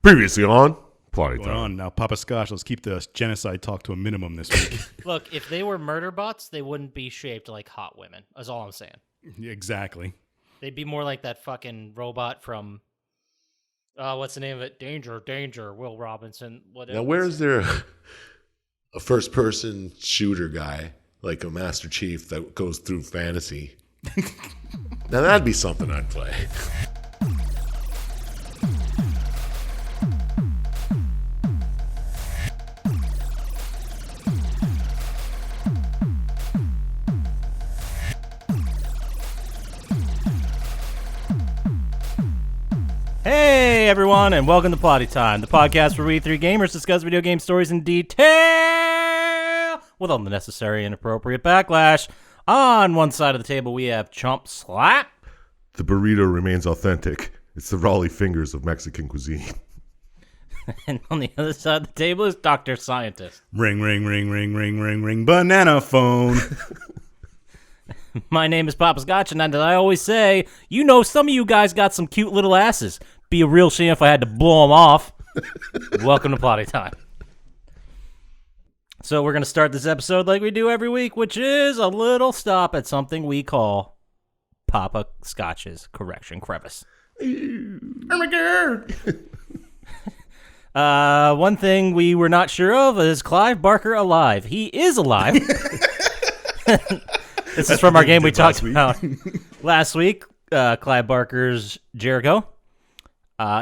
Previously on Plotty Going Time. on now, Poppascotch. Let's keep the genocide talk to a minimum this week. Look, if they were murder bots, they wouldn't be shaped like hot women. That's all I'm saying. Yeah, exactly. They'd be more like that fucking robot from, what's the name of it? Danger, Will Robinson. Now, where is there a first-person shooter guy, like a Master Chief, that goes through fantasy? Now, that'd be something I'd play. Hey everyone, and welcome to Plotty Time, the podcast where we three gamers discuss video game stories in detail with all the necessary and appropriate backlash. On one side of the table, we have Chump Slap. The burrito remains authentic. It's the Raleigh fingers of Mexican cuisine. And on the other side of the table is Dr. Syintist. Ring, ring, ring, ring, ring, ring, ring. Banana phone. My name is Poppascotch, and as I always say, you know, some of you guys got some cute little asses. Be a real shame if I had to blow them off. Welcome to Plotty Time. So we're going to start this episode like we do every week, which is a little stop at something we call Poppascotch's Correction Crevice. Oh my god. One thing we were not sure of is Clive Barker alive. He is alive. This is from our game we talked about last week. Clive Barker's Jericho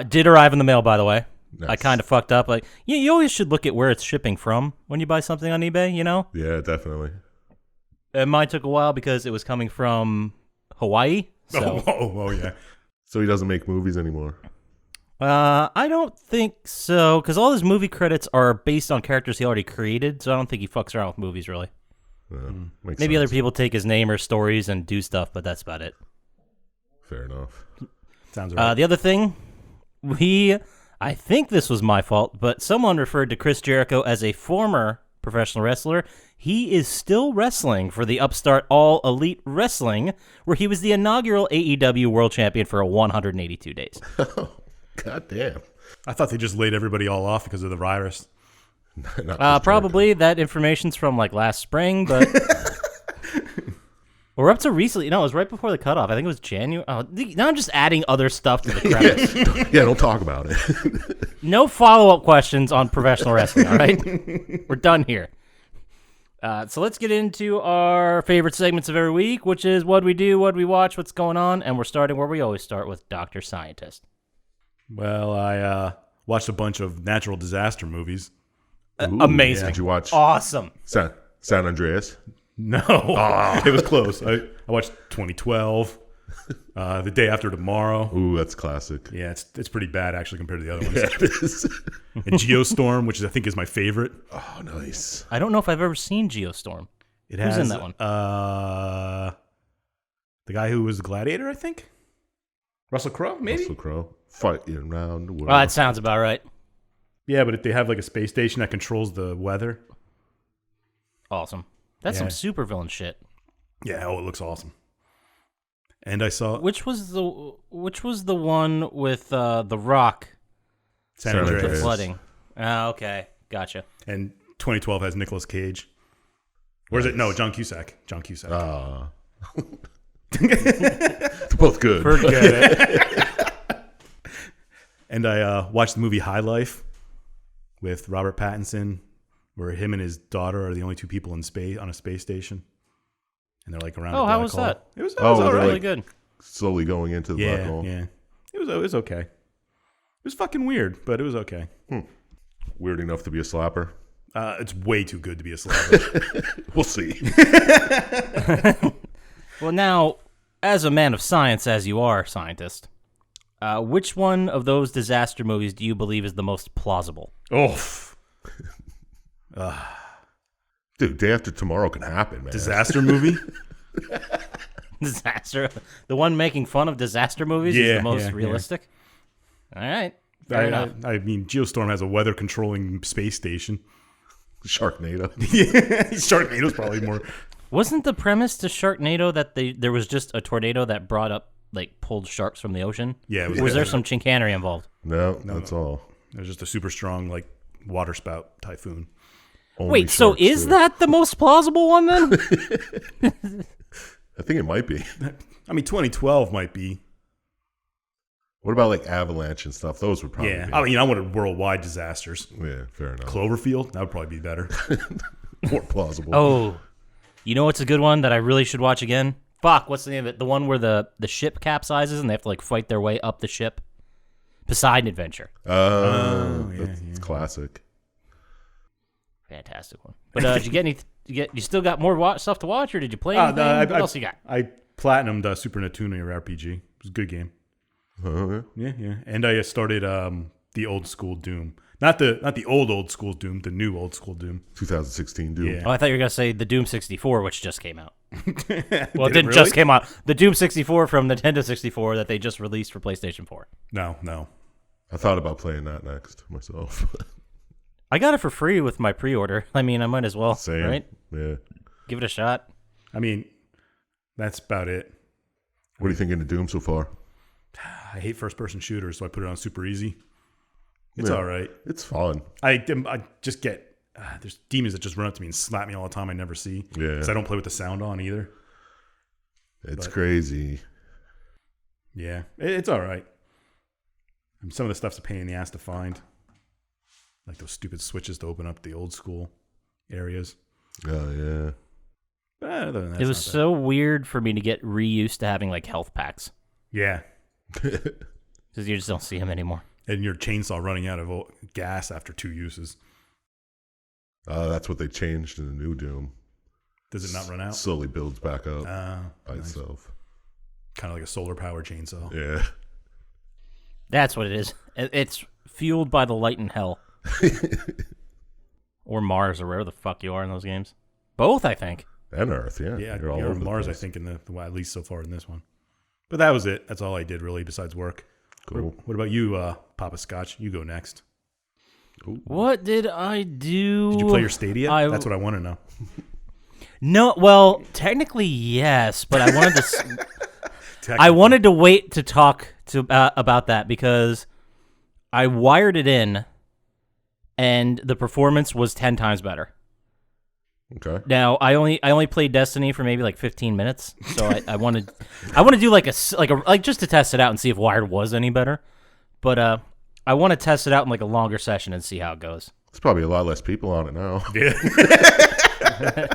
did arrive in the mail, by the way. Nice. I kind of fucked up. Like you always should look at where it's shipping from when you buy something on eBay, you know? Yeah, definitely. And mine took a while because it was coming from Hawaii. So. Oh, yeah. So he doesn't make movies anymore? I don't think so, because all his movie credits are based on characters he already created, so I don't think he fucks around with movies, really. Maybe other people take his name or stories and do stuff, but that's about it. Fair enough. Sounds right. The other thing, I think this was my fault, but someone referred to Chris Jericho as a former professional wrestler. He is still wrestling for the upstart All Elite Wrestling, where he was the inaugural AEW World Champion for 182 days. God damn. I thought they just laid everybody all off because of the virus. Probably that information's from like last spring, but we're up to recently. No, it was right before the cutoff. I think it was January. Oh, now I'm just adding other stuff to the credits. Yeah, don't talk about it. No follow-up questions on professional wrestling, all right? We're done here. So let's get into our favorite segments of every week, which is what we do, what we watch, what's going on, and we're starting where we always start with Dr. Syintist. Well, I watched a bunch of natural disaster movies. Amazing. Did you watch Awesome. San Andreas? No, It was close. I watched 2012, The Day After Tomorrow. Ooh, that's classic. Yeah, it's pretty bad actually compared to the other ones. Yeah, it is. And Geostorm, which I think is my favorite. Oh, nice. I don't know if I've ever seen Geostorm. Who's in that one? The guy who was the gladiator, I think. Russell Crowe, maybe? Russell Crowe. Fighting around the world. Oh, that sounds about right. Yeah, but if they have like a space station that controls the weather. Awesome. That's some supervillain shit. Yeah, it looks awesome. And I saw Which was the one with The Rock? San Andreas. The flooding. Oh, okay. Gotcha. And 2012 has Nicolas Cage. Or is it? No, John Cusack. They're both good. Forget it. And I watched the movie High Life with Robert Pattinson, where him and his daughter are the only two people in space on a space station, and they're like around. Oh, a how black was hole. that? It was really like, good. Slowly going into the black hole. Yeah. It was okay. It was fucking weird, but it was okay. Weird enough to be a slapper. It's way too good to be a slapper. We'll see. Well, now, as a man of science, as you are, Syintist, which one of those disaster movies do you believe is the most plausible? Dude, Day After Tomorrow can happen, man. Disaster movie? Disaster? The one making fun of disaster movies is the most realistic? All right. Fair enough. I mean, Geostorm has a weather-controlling space station. Sharknado. Yeah, Sharknado's probably more. Wasn't the premise to Sharknado that there was just a tornado that brought up, like, pulled sharks from the ocean? Yeah. Was there some chicanery involved? No, that's all. It was just a super strong like water spout typhoon. Only Wait, so sharks is do. that the most plausible one then? I think it might be. I mean, 2012 might be. What about like avalanche and stuff? Those would probably Yeah. be. I mean, I wanted worldwide disasters. Yeah, fair enough. Cloverfield, that would probably be better. More plausible. Oh, you know what's a good one that I really should watch again? Fuck, what's the name of it? The one where the ship capsizes and they have to like fight their way up the ship. Poseidon Adventure. That's classic. Fantastic one. But did you get any? You still got more stuff to watch, or did you play No, anything? What else you got? I platinumed Super Neptunia RPG. It was a good game. Okay. Yeah. And I started the old school Doom. Not the old school Doom, the new old school Doom. 2016 Doom. Yeah. Oh, I thought you were gonna say the Doom 64, which just came out. Well, it Did didn't really? just came out. The Doom 64 from Nintendo 64 that they just released for PlayStation 4. No. I thought about playing that next myself. I got it for free with my pre-order. I mean, I might as well, Same. right? Yeah. Give it a shot. I mean, that's about it. What do you think of Doom so far? I hate first person shooters, so I put it on super easy. It's Yeah. all right. It's fun. I just get there's demons that just run up to me and slap me all the time. I never see. Yeah. Because I don't play with the sound on either. It's crazy. Yeah, it's all right. And some of the stuff's a pain in the ass to find, like those stupid switches to open up the old school areas. Oh, yeah. But other than that, It was it's not so weird for me to get reused to having like health packs bad. Yeah, because you just don't see them anymore. and your chainsaw running out of gas after 2 uses. That's what they changed in the new Doom. Does it not run out? Slowly builds back up by Nice. itself. Kind of like a solar powered chainsaw. Yeah. That's what it is. It's fueled by the light in hell. Or Mars, or wherever the fuck you are in those games. Both, I think. And Earth, yeah. Yeah, You're all you're over the Mars, I place. think, in well, at least so far in this one. But that was it. That's all I did really, besides work. Cool. What about you, Poppascotch? You go next. What did I do? Did you play your Stadia? I- That's what I want to know. No, well, technically yes, but I wanted to. I wanted to wait to talk to about that because I wired it in, and the performance was 10 times better. Okay. Now I only played Destiny for maybe like 15 minutes, so I wanted to do like just to test it out and see if wired was any better, but I want to test it out in like a longer session and see how it goes. There's probably a lot less people on it now. Yeah.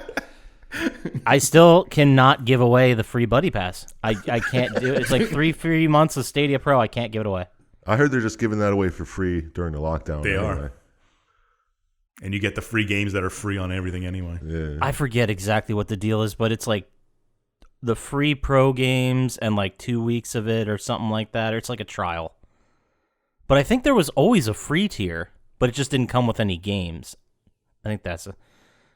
I still cannot give away the free buddy pass. I can't do it. It's like 3 free months of Stadia Pro. I can't give it away. I heard they're just giving that away for free during the lockdown. They anyway. are. And you get the free games that are free on everything anyway. Yeah. I forget exactly what the deal is, but it's like the free pro games and like 2 weeks of it or something like that. Or it's like a trial. But I think there was always a free tier, but it just didn't come with any games. I think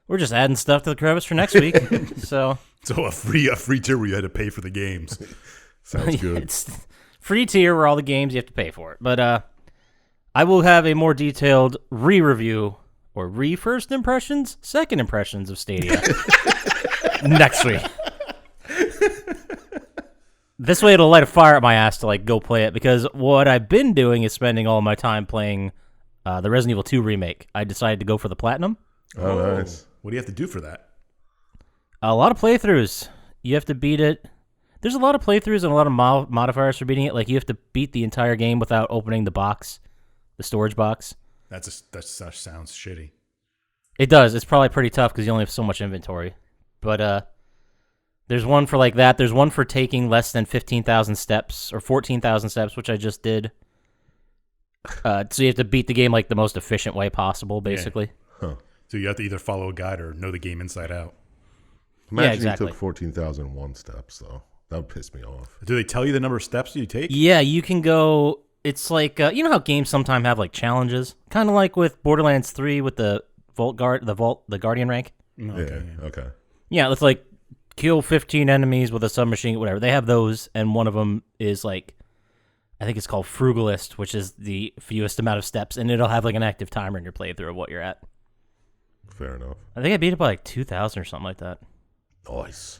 we're just adding stuff to the crevice for next week. So a free tier where you had to pay for the games. Sounds good. it's free tier where all the games you have to pay for it. But I will have a more detailed re-review or first impressions, second impressions of Stadia next week. This way it'll light a fire at my ass to like go play it, because what I've been doing is spending all my time playing the Resident Evil 2 remake. I decided to go for the platinum. Oh, nice. What do you have to do for that? A lot of playthroughs. You have to beat it. There's a lot of playthroughs and a lot of modifiers for beating it. Like you have to beat the entire game without opening the box, the storage box. That sounds shitty. It does. It's probably pretty tough because you only have so much inventory. But there's one for like that. There's one for taking less than 15,000 steps or 14,000 steps, which I just did. So you have to beat the game like the most efficient way possible, basically. Huh. So you have to either follow a guide or know the game inside out. Imagine exactly. you took 14,001 steps, though. That would piss me off. Do they tell you the number of steps you take? Yeah, you can go. It's like you know how games sometimes have like challenges, kind of like with Borderlands 3 with the the Guardian rank. Okay. Yeah. Okay. Yeah, it's like kill 15 enemies with a submachine, whatever. They have those, and one of them is like, I think it's called Frugalist, which is the fewest amount of steps, and it'll have like an active timer in your playthrough of what you're at. Fair enough. I think I beat it by like 2,000 or something like that. Nice.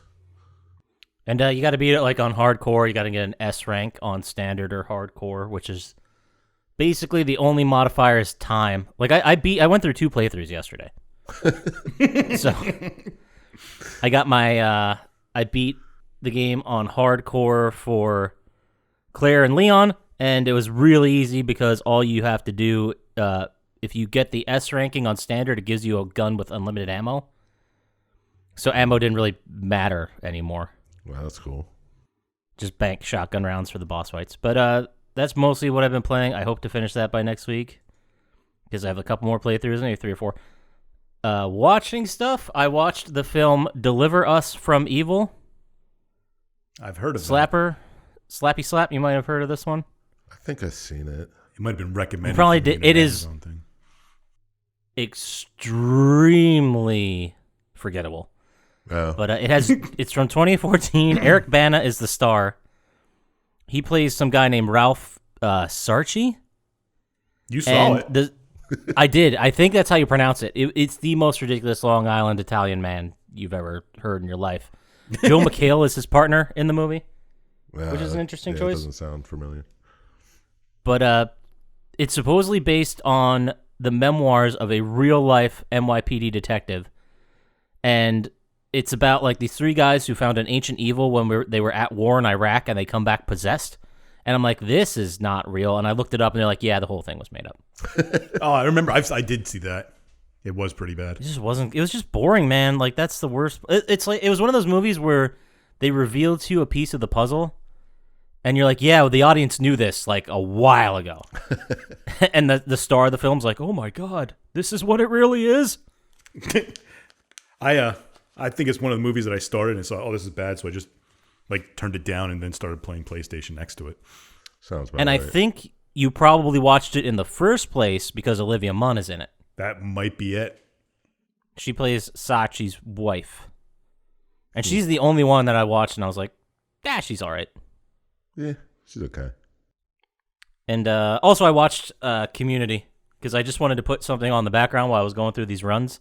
And you got to beat it like on hardcore. You got to get an S rank on standard or hardcore, which is basically the only modifier is time. Like I went through 2 playthroughs yesterday. So I got my I beat the game on hardcore for Claire and Leon, and it was really easy because all you have to do, if you get the S ranking on standard, it gives you a gun with unlimited ammo. So ammo didn't really matter anymore. Wow, that's cool. Just bank shotgun rounds for the boss fights. But that's mostly what I've been playing. I hope to finish that by next week because I have a couple more playthroughs, maybe 3 or 4. Watching stuff, I watched the film Deliver Us from Evil. I've heard of Slapper, Slappy Slap. You might have heard of this one. I think I've seen it. It might have been recommended. You probably did. It is extremely forgettable. Oh. But it's from 2014. Eric Bana is the star. He plays some guy named Ralph Sarchi. You saw it. I did. I think that's how you pronounce it. It's the most ridiculous Long Island Italian man you've ever heard in your life. Joe McHale is his partner in the movie, which is an interesting choice. It doesn't sound familiar. But it's supposedly based on the memoirs of a real-life NYPD detective. And it's about like these 3 guys who found an ancient evil when they were at war in Iraq, and they come back possessed. And I'm like, this is not real. And I looked it up, and they're like, yeah, the whole thing was made up. Oh, I remember. I did see that. It was pretty bad. It just wasn't. It was just boring, man. Like, that's the worst. It's like it was one of those movies where they revealed to you a piece of the puzzle, and you're like, yeah, well, the audience knew this like a while ago. And the star of the film's like, oh my god, this is what it really is. I think it's one of the movies that I started and saw, oh, this is bad, so I just like turned it down and then started playing PlayStation next to it. Sounds about and right. I think you probably watched it in the first place because Olivia Munn is in it. That might be it. She plays Sachi's wife. And she's the only one that I watched, and I was like, she's all right. Yeah, she's okay. And also I watched Community because I just wanted to put something on the background while I was going through these runs.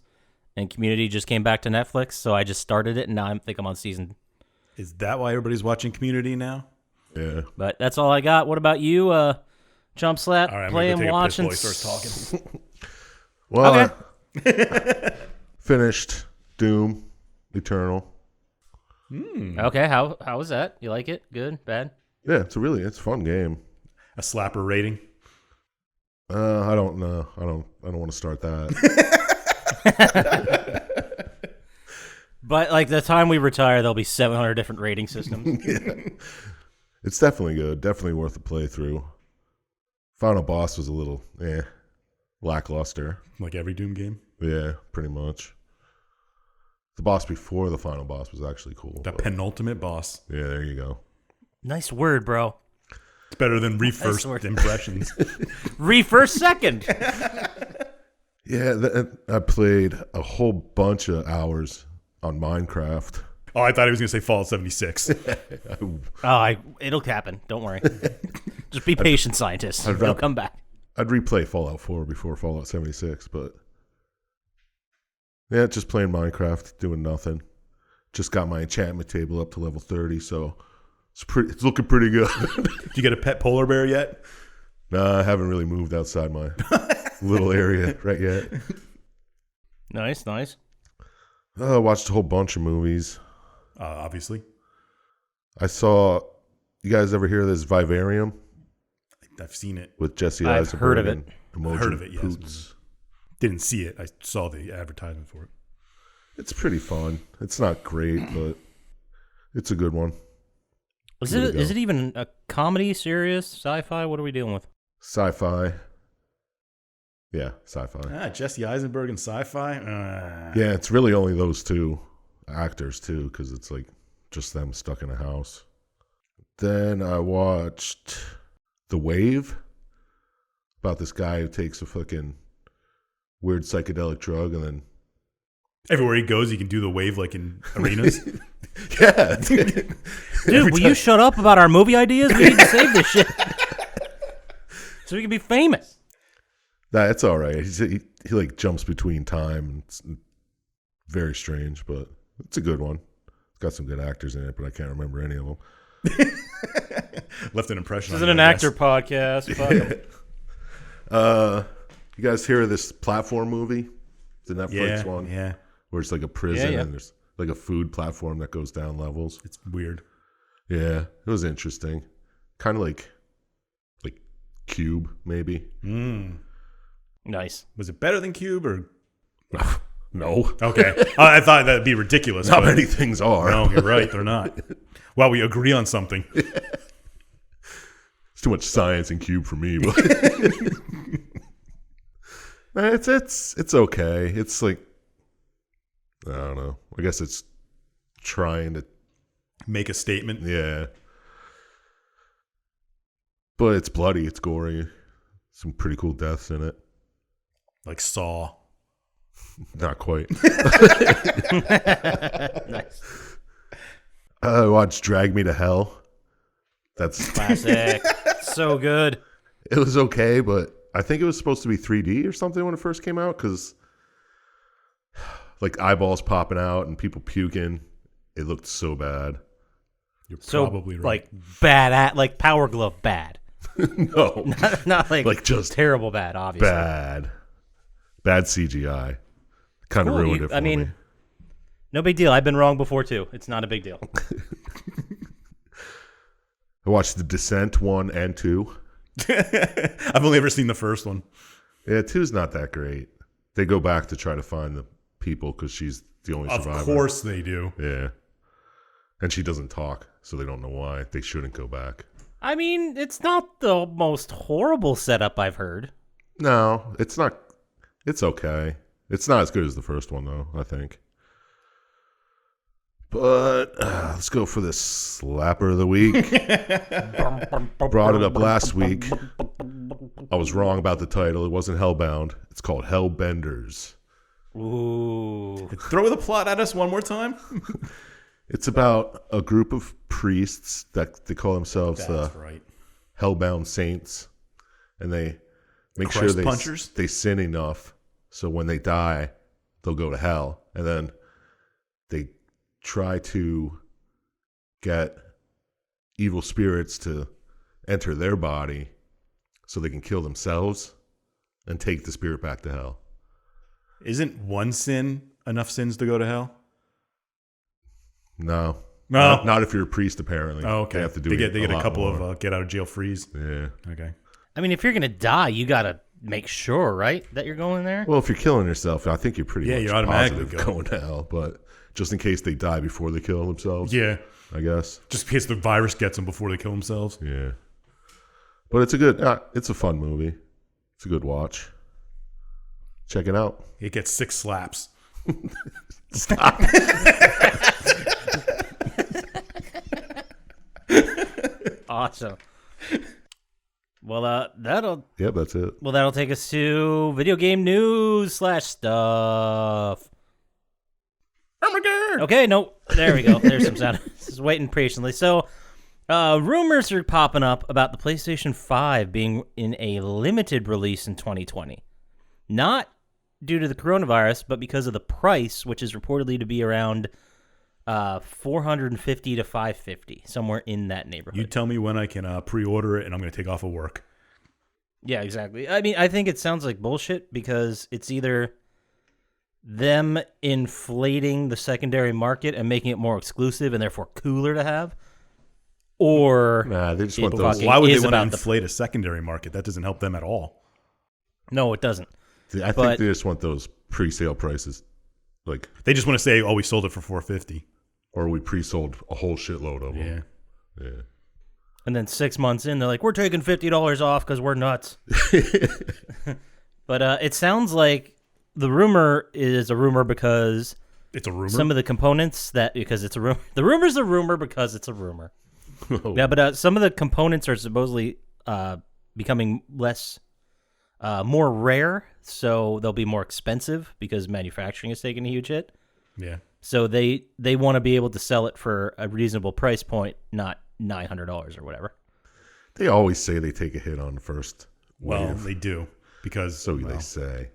And Community just came back to Netflix, so I just started it, and now I think I'm on season. Is that why everybody's watching Community now? Yeah. But that's all I got. What about you, Chump Slap? All right, I'm playing, gonna go take watching. a piss while he starts talking. Well, Okay. I finished Doom Eternal. Okay, how was that? You like it? Good? Bad? Yeah, it's a fun game. A slapper rating. I don't know. I don't want to start that. But like the time we retire, there'll be 700 different rating systems. Yeah. It's definitely good. Definitely worth a playthrough. Final boss was a little lackluster. Like every Doom game. Yeah, pretty much. The boss before the final boss was actually cool. The penultimate boss. Yeah, there you go. Nice word, bro. It's better than first impressions. First second. Yeah, I played a whole bunch of hours on Minecraft. Oh, I thought he was going to say Fallout 76. It'll happen. Don't worry. Just be patient, scientists. It'll come back. I'd replay Fallout 4 before Fallout 76, but yeah, just playing Minecraft, doing nothing. Just got my enchantment table up to level 30, so it's looking pretty good. Did you get a pet polar bear yet? Nah, I haven't really moved outside my little area right yet. Nice. I watched a whole bunch of movies. Obviously. I saw, you guys ever hear of this Vivarium? I've seen it. With Jesse I've Eisenberg heard of it. and Imogen Heard of it, yes. Poots. Didn't see it. I saw the advertisement for it. It's pretty fun. It's not great, but it's a good one. Is it even a comedy, serious, sci-fi? What are we dealing with? Sci-fi. Yeah, sci-fi. Jesse Eisenberg and sci-fi? Yeah, it's really only those 2 actors, too, because it's like just them stuck in a house. Then I watched The Wave, about this guy who takes a fucking weird psychedelic drug and then... Everywhere he goes, he can do the wave like in arenas. Yeah. Dude, will you shut up about our movie ideas? We need to save this shit. So we can be famous. Nah, it's all right. He like jumps between time. It's very strange, but it's a good one. It's got some good actors in it, but I can't remember any of them. Left an impression This on isn't you, an I actor guess. podcast. Fuck 'em. You guys hear of this platform movie? The Netflix one? Yeah. Where it's like a prison Yeah. and there's like a food platform that goes down levels. It's weird. Yeah, it was interesting. Kind of like Cube, maybe. Nice. Was it better than Cube or? No. Okay. I thought that'd be ridiculous. Not but many things are. No, you're right. They're not. Well, we agree on something. It's too much science in Cube for me, but it's okay. It's like, I don't know. I guess it's trying to Make a statement. Yeah. But it's bloody, it's gory. Some pretty cool deaths in it. Like Saw. Not quite. Nice. I watched Drag Me to Hell. That's Classic. So good. It was okay, but I think it was supposed to be 3D or something when it first came out because like eyeballs popping out and people puking. It looked so bad. You're So, probably right. like, bad at, like, Power Glove bad. No. Not Like, just terrible bad, obviously. Bad CGI. Kind of Cool, ruined it for me. No big deal. I've been wrong before, too. It's not a big deal. I watched The Descent 1 and 2. I've only ever seen the first one. Yeah, 2's not that great. They go back to try to find the people because she's the only survivor. Of course they do. Yeah. And she doesn't talk, so they don't know why. They shouldn't go back. I mean, it's not the most horrible setup I've heard. No, it's not. It's okay. It's not as good as the first one, though, I think. But let's go for this slapper of the week. Brought it up last week. I was wrong about the title. It wasn't Hellbound. It's called Hellbenders. Ooh. Throw the plot at us one more time. It's about a group of priests that they call themselves That's right. Hellbound Saints, and they make Christ sure punchers? they sin enough so when they die, they'll go to hell, and then they try to get evil spirits to enter their body so they can kill themselves and take the spirit back to hell. Isn't one sin enough sins to go to hell? No. No. Not if you're a priest, apparently. Oh, okay. They have to do They get a lot couple more. of get out of jail frees. Yeah. Okay. I mean, if you're going to die, you got to make sure, right, that you're going there? Well, if you're killing yourself, I think you're pretty much you're automatically positive going to hell, but just in case they die before they kill themselves. Yeah. I guess. Just in case the virus gets them before they kill themselves. Yeah. But it's a fun movie. It's a good watch. Check it out. It gets 6 slaps. Stop. Awesome. Well, that'll That's it. take us to video game news /stuff. Oh my god! Okay, no, there we go. There's some sound. Just waiting patiently. So, rumors are popping up about the PlayStation 5 being in a limited release in 2020. Not due to the coronavirus, but because of the price, which is reportedly to be around $450 to $550, somewhere in that neighborhood. You tell me when I can pre-order it, and I'm going to take off of work. Yeah, exactly. I mean, I think it sounds like bullshit because it's either them inflating the secondary market and making it more exclusive and therefore cooler to have, or Nah, they just want People those. fucking- Why would they is want to about the- inflate a secondary market? That doesn't help them at all. no, it doesn't. I but- think they just want those pre-sale prices, like, They just want to say, "Oh, we sold it for $450." or we pre-sold a whole shitload of them. Yeah. And then 6 months in, they're like, we're taking $50 off because we're nuts. But it sounds like the rumor is a rumor because It's a rumor. some of the components because it's a rumor. The rumor's a rumor because it's a rumor. Oh. Yeah, but some of the components are supposedly becoming more rare, so they'll be more expensive because manufacturing is taking a huge hit. yeah. So they want to be able to sell it for a reasonable price point, not $900 or whatever. They always say they take a hit on the first Well, wave. they do because So they say.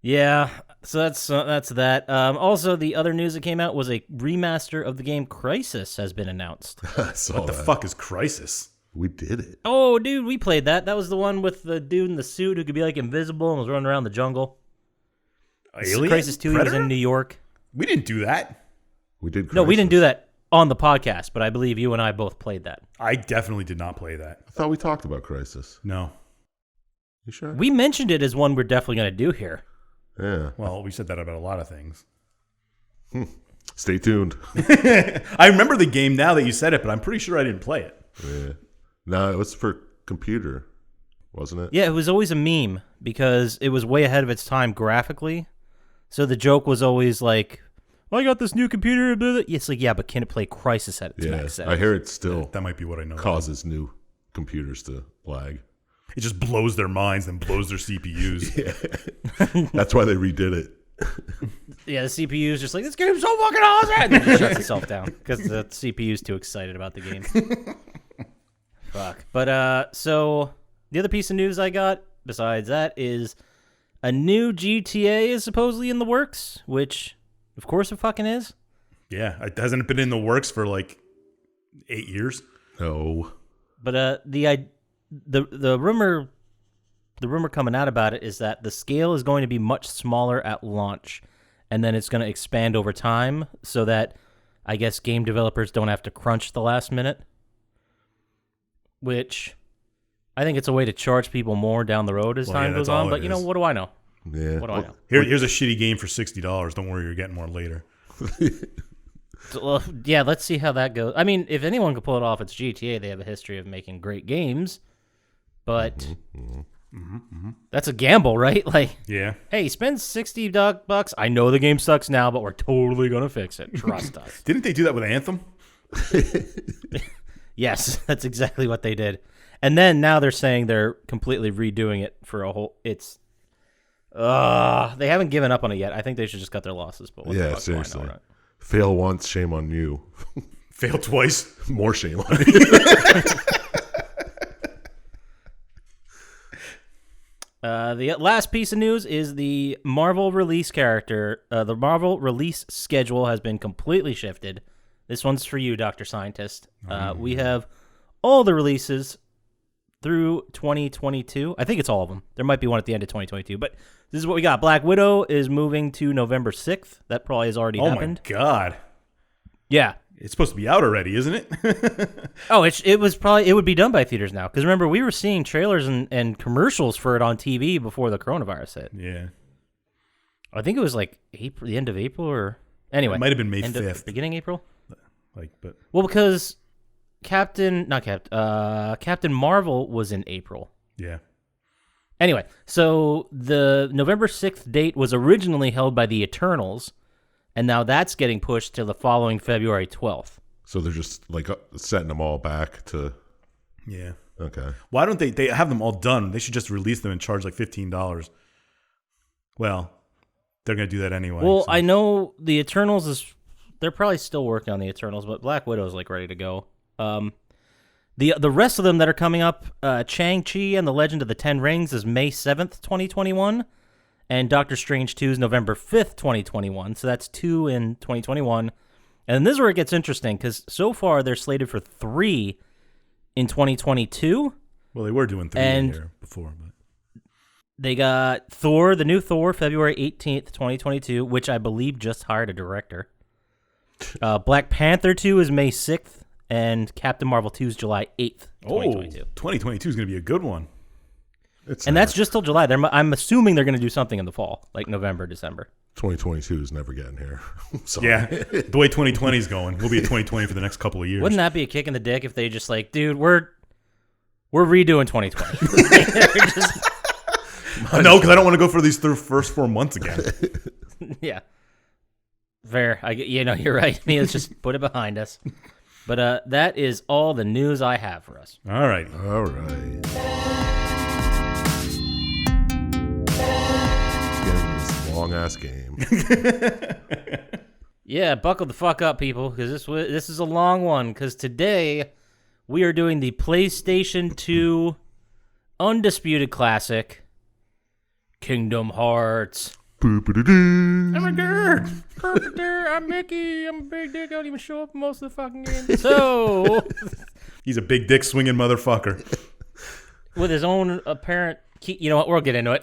Yeah, so that's that. Also, the other news that came out was a remaster of the game Crysis has been announced. I saw what the that. fuck is Crisis? We did it. Oh, dude, we played that. That was the one with the dude in the suit who could be like invisible and was running around the jungle. Alien? Crisis 2, he was Predator? in New York. We didn't do that. We did. No, we didn't do Crisis. that on the podcast, but I believe you and I both played that. I definitely did not play that. I thought we talked about Crisis. No. You sure? We mentioned it as one we're definitely going to do here. Yeah. Well, we said that about a lot of things. Stay tuned. I remember the game now that you said it, but I'm pretty sure I didn't play it. Yeah. No, it was for computer, wasn't it? Yeah, it was always a meme because it was way ahead of its time graphically. So the joke was always like, I got this new computer. Blah, blah. It's like, yeah, but can it play Crisis at its max Yeah. setting? I hear it still That might be what I know. causes new computers to lag. It just blows their minds and blows their CPUs. That's why they redid it. Yeah, the CPU is just like, this game's so fucking awesome. And then it shuts itself down because the CPU is too excited about the game. Fuck. But, so the other piece of news I got besides that is a new GTA is supposedly in the works, which, of course, it fucking is. Yeah, it hasn't been in the works for like 8 years. No. But the rumor coming out about it is that the scale is going to be much smaller at launch, and then it's going to expand over time, so that I guess game developers don't have to crunch the last minute. Which I think it's a way to charge people more down the road as time that's goes on. all But it is. what do I know? Yeah. What do I know? Here's a shitty game for $60. Don't worry, you're getting more later. So, well, yeah, let's see how that goes. I mean, if anyone could pull it off, it's GTA. They have a history of making great games, but that's a gamble, right? Like, Yeah. hey, spend $60. I know the game sucks now, but we're totally gonna fix it. Trust us. Didn't they do that with Anthem? Yes, that's exactly what they did. And then now they're saying they're completely redoing it for a whole. It's. They haven't given up on it yet. I think they should just cut their losses. But what the Yeah, fuck do I know, seriously. right? Fail once, shame on you. Fail twice. More shame on you. The last piece of news is the Marvel release the Marvel release schedule has been completely shifted. This one's for you, Dr. Scientist. We have all the releases through 2022. I think it's all of them. There might be one at the end of 2022, but this is what we got. Black Widow is moving to November 6th. That probably has already happened. My God. Yeah. It's supposed to be out already, isn't it? Oh, it would be done by theaters now. Because remember, we were seeing trailers and commercials for it on TV before the coronavirus hit. Yeah. I think it was like April, the end of April, or anyway, It might have been May 5th. beginning April. But Well, because Captain Marvel was in April. yeah. Anyway, so the November 6th date was originally held by the Eternals, and now that's getting pushed to the following February 12th. So they're just like setting them all back to. Yeah. Okay. Why don't they have them all done? They should just release them and charge like $15. Well, they're going to do that anyway. Well, so. I know the Eternals they're probably still working on the Eternals, but Black Widow's like ready to go. The rest of them that are coming up, Shang-Chi and the Legend of the Ten Rings is May 7th, 2021, and Doctor Strange 2 is November 5th, 2021. So that's 2 in 2021. And this is where it gets interesting, because so far they're slated for 3 in 2022. Well, they were doing 3 and here before, but they got Thor, the new Thor, February 18th, 2022, which I believe just hired a director. Black Panther 2 is May 6th, and Captain Marvel 2 is July 8th, 2022. 2022 is going to be a good one. That's just till July. I'm assuming they're going to do something in the fall, like November, December. 2022 is never getting here. Sorry. Yeah, the way 2020 is going, we'll be at 2020 for the next couple of years. Wouldn't that be a kick in the dick if they just like, dude, we're redoing 2020? They're just, No, because I don't want to go for these first 4 months again. yeah. Fair. You're right. Let's just put it behind us. But that is all the news I have for us. All right. All right. Let's get into this long ass game. Yeah, buckle the fuck up, people, because this is a long one. Because today we are doing the PlayStation 2 undisputed classic, Kingdom Hearts. Boop-a-doo-doo. I'm a nerd. I'm Mickey. I'm a big dick. I don't even show up in most of the fucking game. So, He's a big dick swinging motherfucker. With his own apparent key. You know what? We'll get into it.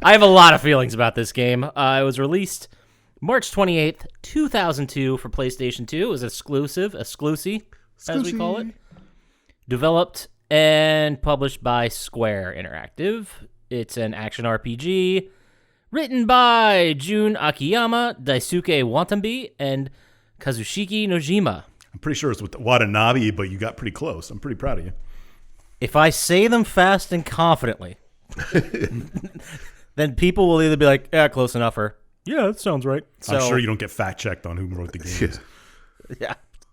I have a lot of feelings about this game. It was released March 28th, 2002 for PlayStation 2. It was exclusive, as we call it. Developed and published by Square Interactive. It's an action RPG written by Jun Akiyama, Daisuke Watanabe, and Kazushiki Nojima. I'm pretty sure it's with Watanabe, but you got pretty close. I'm pretty proud of you. If I say them fast and confidently, then people will either be like, yeah, close enough, or yeah, that sounds right. I'm sure you don't get fact checked on who wrote the games.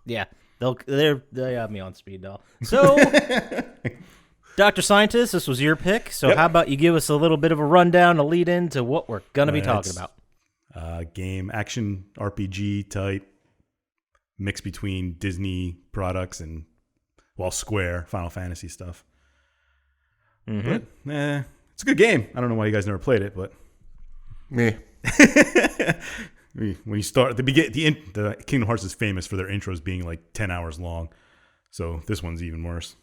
Yeah. They have me on speed dial. So, Dr. Syintist, this was your pick. So How about you give us a little bit of a rundown to lead into what we're going to be talking about? Game, action, RPG type, mix between Disney products and, Square, Final Fantasy stuff. Mm-hmm. But, it's a good game. I don't know why you guys never played it, but... Me. When you start at the beginning, the Kingdom Hearts is famous for their intros being like 10 hours long. So this one's even worse.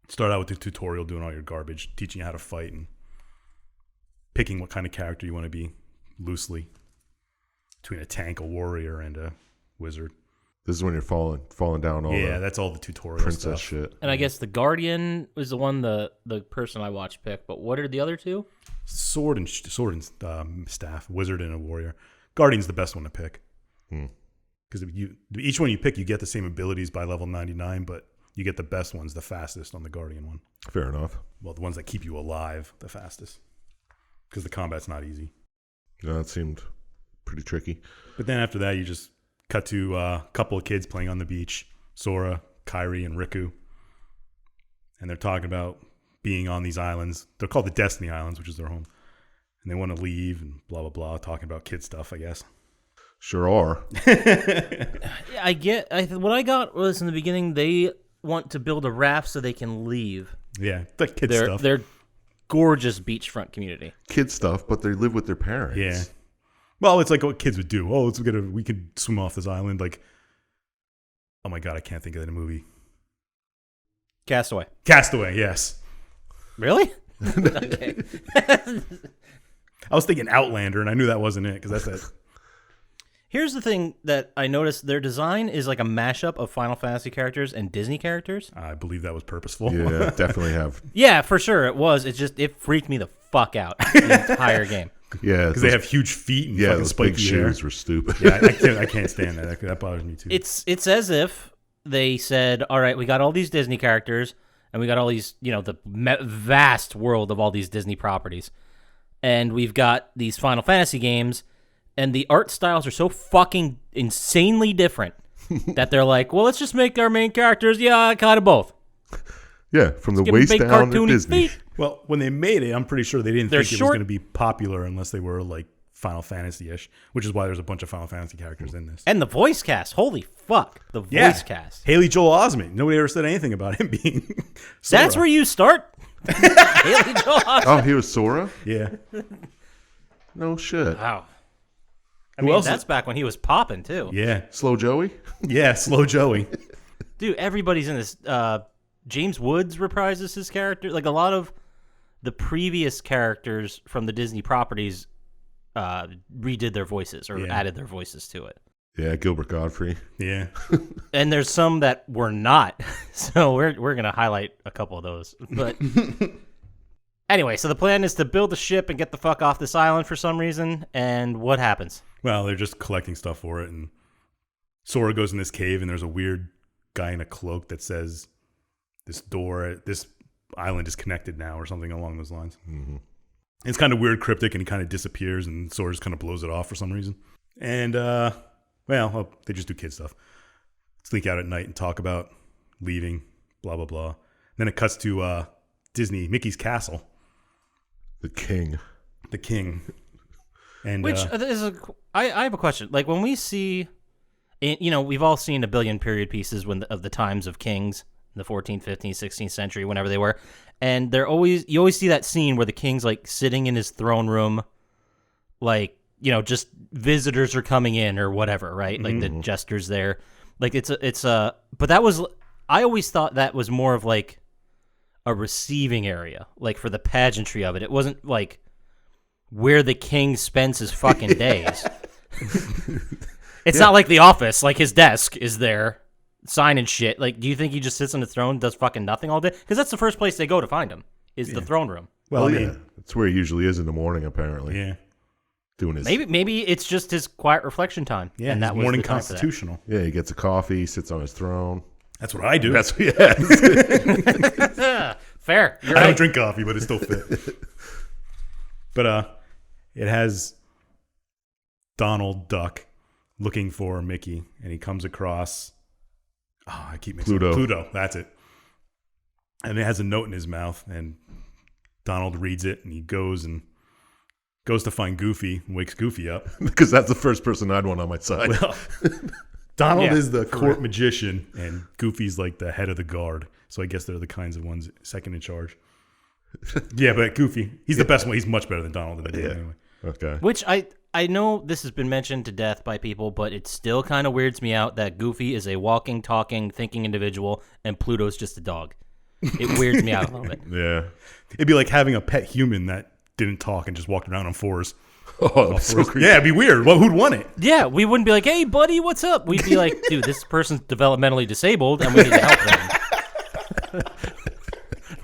Start out with the tutorial, doing all your garbage, teaching you how to fight, and picking what kind of character you want to be loosely between a tank, a warrior, and a wizard. This is when you're falling down all that's all the tutorial princess stuff. shit. And I guess the Guardian was the one the person I watched pick. But what are the other two? Sword and staff, wizard and a warrior. Guardian's the best one to pick. Because each one you pick, you get the same abilities by level 99, but you get the best ones the fastest on the Guardian one. Fair enough. Well, the ones that keep you alive the fastest. Because the combat's not easy. Yeah, that seemed pretty tricky. But then after that, you just cut to a couple of kids playing on the beach. Sora, Kairi, and Riku. And they're talking about being on these islands. They're called the Destiny Islands, which is their home. And they want to leave and blah, blah, blah, talking about kid stuff, I guess. Sure are. What I got was in the beginning, they want to build a raft so they can leave. Yeah, the kid stuff. They're gorgeous beachfront community. Kid stuff, but they live with their parents. Yeah. Well, it's like what kids would do. Oh, we could swim off this island. Like, oh my God, I can't think of the movie. Castaway. Castaway, yes. Really? Okay. I was thinking Outlander, and I knew that wasn't it, because that's it. Here's the thing that I noticed. Their design is like a mashup of Final Fantasy characters and Disney characters. I believe that was purposeful. Yeah, definitely have. Yeah, for sure it was. It freaked me the fuck out the entire game. Yeah. Because they have huge feet and fucking those spiky big hair. shoes were stupid. Yeah, I can't stand that. That bothers me too. It's as if they said, all right, we got all these Disney characters, and we got all these, the vast world of all these Disney properties. And we've got these Final Fantasy games, and the art styles are so fucking insanely different that they're like, well, let's just make our main characters, kind of both. Yeah, from the Give 'em waist big down to cartoony Disney. feet. Well, when they made it, I'm pretty sure they didn't They're think it was short. going to be popular unless they were like Final Fantasy-ish, which is why there's a bunch of Final Fantasy characters in this. And the voice cast, holy fuck, the voice cast. Haley Joel Osment. Nobody ever said anything about him being Sora. That's where you start. Haley Joel Osment. Oh, he was Sora? Yeah. No shit. Wow. I Who mean, else that's back when he was popping, too. Yeah. Slow Joey? Yeah, Slow Joey. Dude, everybody's in this. James Woods reprises his character. Like, a lot of the previous characters from the Disney properties redid their voices or added their voices to it. Yeah, Gilbert Godfrey. Yeah. And there's some that were not. So we're going to highlight a couple of those. But anyway, so the plan is to build a ship and get the fuck off this island for some reason. And what happens? Well, they're just collecting stuff for it, and Sora goes in this cave, and there's a weird guy in a cloak that says this island is connected now, or something along those lines. Mm-hmm. It's kind of weird, cryptic, and he kind of disappears, and Sora just kind of blows it off for some reason. And, they just do kid stuff. Sneak out at night and talk about leaving, blah, blah, blah. Then it cuts to Disney, Mickey's castle. The king. The king. And Which I have a question. Like, when we see, we've all seen a billion period pieces of the times of kings, the 14th, 15th, 16th century, whenever they were, and you always see that scene where the king's like sitting in his throne room, like, just visitors are coming in or whatever, right? Like the jesters there, Like but that was, I always thought that was more of like a receiving area, like for the pageantry of it. It wasn't like where the king spends his fucking days. It's not like The Office, like his desk is there signing shit. Like, do you think he just sits on the throne and does fucking nothing all day? Because that's the first place they go to find him, is the throne room. Well, I mean, that's where he usually is in the morning, apparently. yeah. Doing his Maybe it's just his quiet reflection time. Yeah, and his that was morning the time for that. constitutional. Yeah, he gets a coffee, sits on his throne. That's what I do. That's Fair. You're I right. don't drink coffee, but it's still fit. But it has Donald Duck looking for Mickey, and he comes across. Oh, I keep mixing Pluto. up. Pluto. That's it. And it has a note in his mouth, and Donald reads it, and he goes to find Goofy and wakes Goofy up. because that's the first person I'd want on my side. Well, Donald Yeah, is the court magician, and Goofy's like the head of the guard. So I guess they're the kinds of ones second in charge. Yeah, but Goofy, he's the best one. He's much better than Donald in the game anyway. Okay. Which I know this has been mentioned to death by people, but it still kind of weirds me out that Goofy is a walking, talking, thinking individual, and Pluto's just a dog. It weirds me out a little bit. Yeah. It'd be like having a pet human that didn't talk and just walked around on fours. Oh, that'd be so creepy. Yeah, it'd be weird. Well, who'd want it? Yeah, we wouldn't be like, hey, buddy, what's up? We'd be like, dude, this person's developmentally disabled, and we need to help them.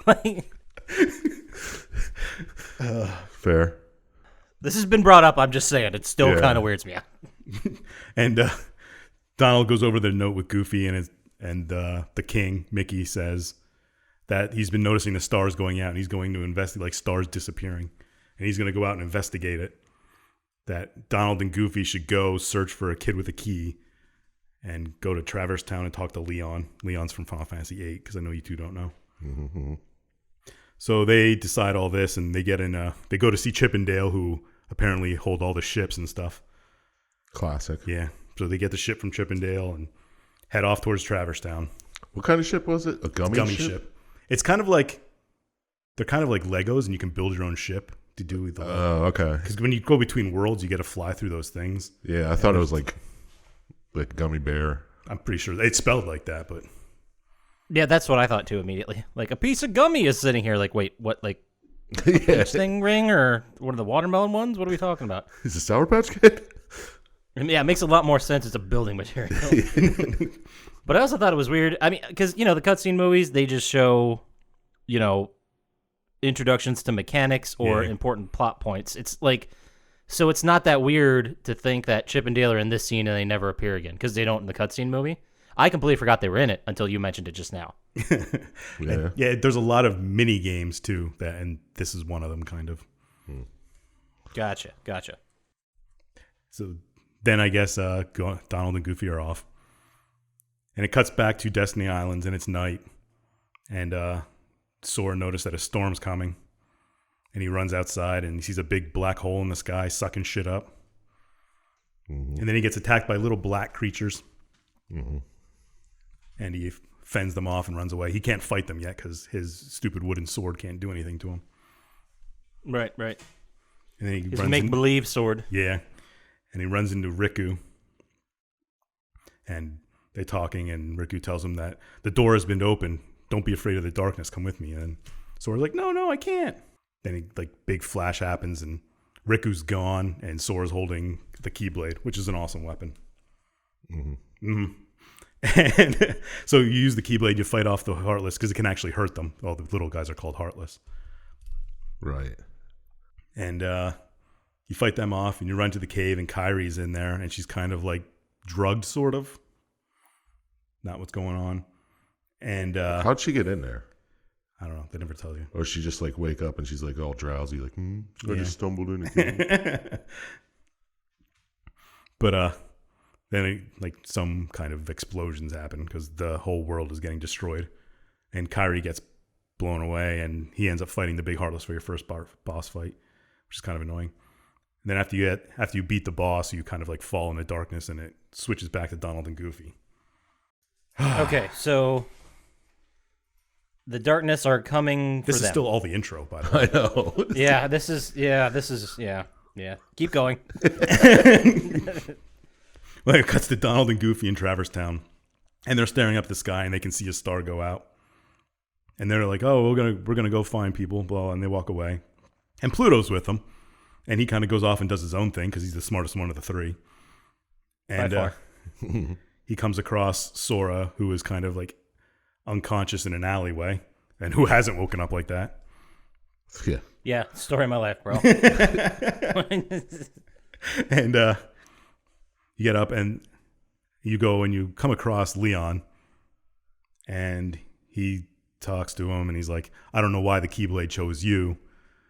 Like, Fair. this has been brought up. I'm just saying, it still Yeah. kind of weirds me out. And Donald goes over the note with Goofy, and the king, Mickey, says that he's been noticing the stars going out, and he's going to investigate, like stars disappearing, and he's going to go out and investigate it. That Donald and Goofy should go search for a kid with a key and go to Traverse Town and talk to Leon. Leon's from Final Fantasy VIII, because I know you two don't know. Mm-hmm. So they decide all this, and they they go to see Chip and Dale, who apparently hold all the ships and stuff. Classic. Yeah. So they get the ship from Chip and Dale and head off towards Traverse Town. What kind of ship was it? A gummy ship? It's kind of like, they're kind of like Legos, and you can build your own ship to do with Oh, okay. because when you go between worlds, you get to fly through those things. Yeah, I thought it was like gummy bear. I'm pretty sure it's spelled like that, but Yeah, that's what I thought too immediately. Like a piece of gummy is sitting here. Like, wait, what? Like Yeah. peach thing ring or one of the watermelon ones? What are we talking about? Is it Sour Patch Kid? Yeah, it makes a lot more sense. It's a building material. But I also thought it was weird. I mean, because the cutscene movies, they just show, introductions to mechanics or important plot points. It's like, so it's not that weird to think that Chip and Dale are in this scene and they never appear again because they don't in the cutscene movie. I completely forgot they were in it until you mentioned it just now. Yeah. yeah, there's a lot of mini games too, and this is one of them, kind of. Gotcha. So then I guess Donald and Goofy are off. And it cuts back to Destiny Islands, and it's night. And Sora noticed that a storm's coming. And he runs outside, and he sees a big black hole in the sky sucking shit up. Mm-hmm. And then he gets attacked by little black creatures. Mm-hmm. And he fends them off and runs away. He can't fight them yet because his stupid wooden sword can't do anything to him. Right. And then he It's a runs make-believe sword. Yeah. And he runs into Riku. And they're talking, and Riku tells him that the door has been opened. Don't be afraid of the darkness. Come with me. And Sora's like, no, I can't. Then big flash happens, and Riku's gone, and Sora's holding the Keyblade, which is an awesome weapon. Mm-hmm. Mm-hmm. And so you use the Keyblade, you fight off the Heartless, because it can actually hurt them. All the little guys are called Heartless. Right. And you fight them off, and you run to the cave, and Kairi's in there, and she's kind of like drugged, sort of. Not what's going on. And How'd she get in there? I don't know. They never tell you. Or she just wake up and she's all drowsy, I just stumbled in again. But then some kind of explosions happen because the whole world is getting destroyed, and Kairi gets blown away, and he ends up fighting the big Heartless for your first boss fight, which is kind of annoying. And then after you beat the boss, you kind of fall in the darkness, and it switches back to Donald and Goofy. Okay, so the darkness are coming for This is them. still all the intro, by the way. I know. This is Keep going. Well, it cuts to Donald and Goofy in Traverse Town, And they're staring up at the sky, and they can see a star go out. And they're like, "Oh, we're gonna go find people." Blah, and they walk away. And Pluto's with them, and he kind of goes off and does his own thing because he's the smartest one of the three. And he comes across Sora, who is kind of like unconscious in an alleyway, and who hasn't woken up like that. Yeah. Yeah, story of my life, bro. And you get up and you go and you come across Leon, and he talks to him, and he's like, "I don't know why the Keyblade chose you.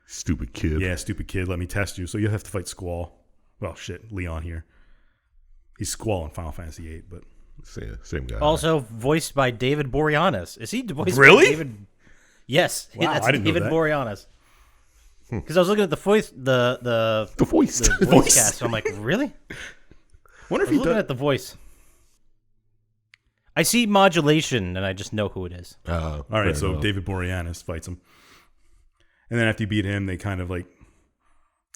Stupid kid. Yeah, stupid kid. Let me test you. So you have to fight Squall." Well, shit, Leon here. He's Squall in Final Fantasy VIII, but Same guy. Also voiced by David Boreanaz. Is he voiced Really? by David? Yes, Wow, that's I didn't know David that. Boreanaz. Because I was looking at the voice, the voice. voice cast. So I'm like, really? wonder if I he was looking does. at the voice. I see modulation, and I just know who it is. All right, so David Boreanaz fights him. And then after you beat him, they kind of like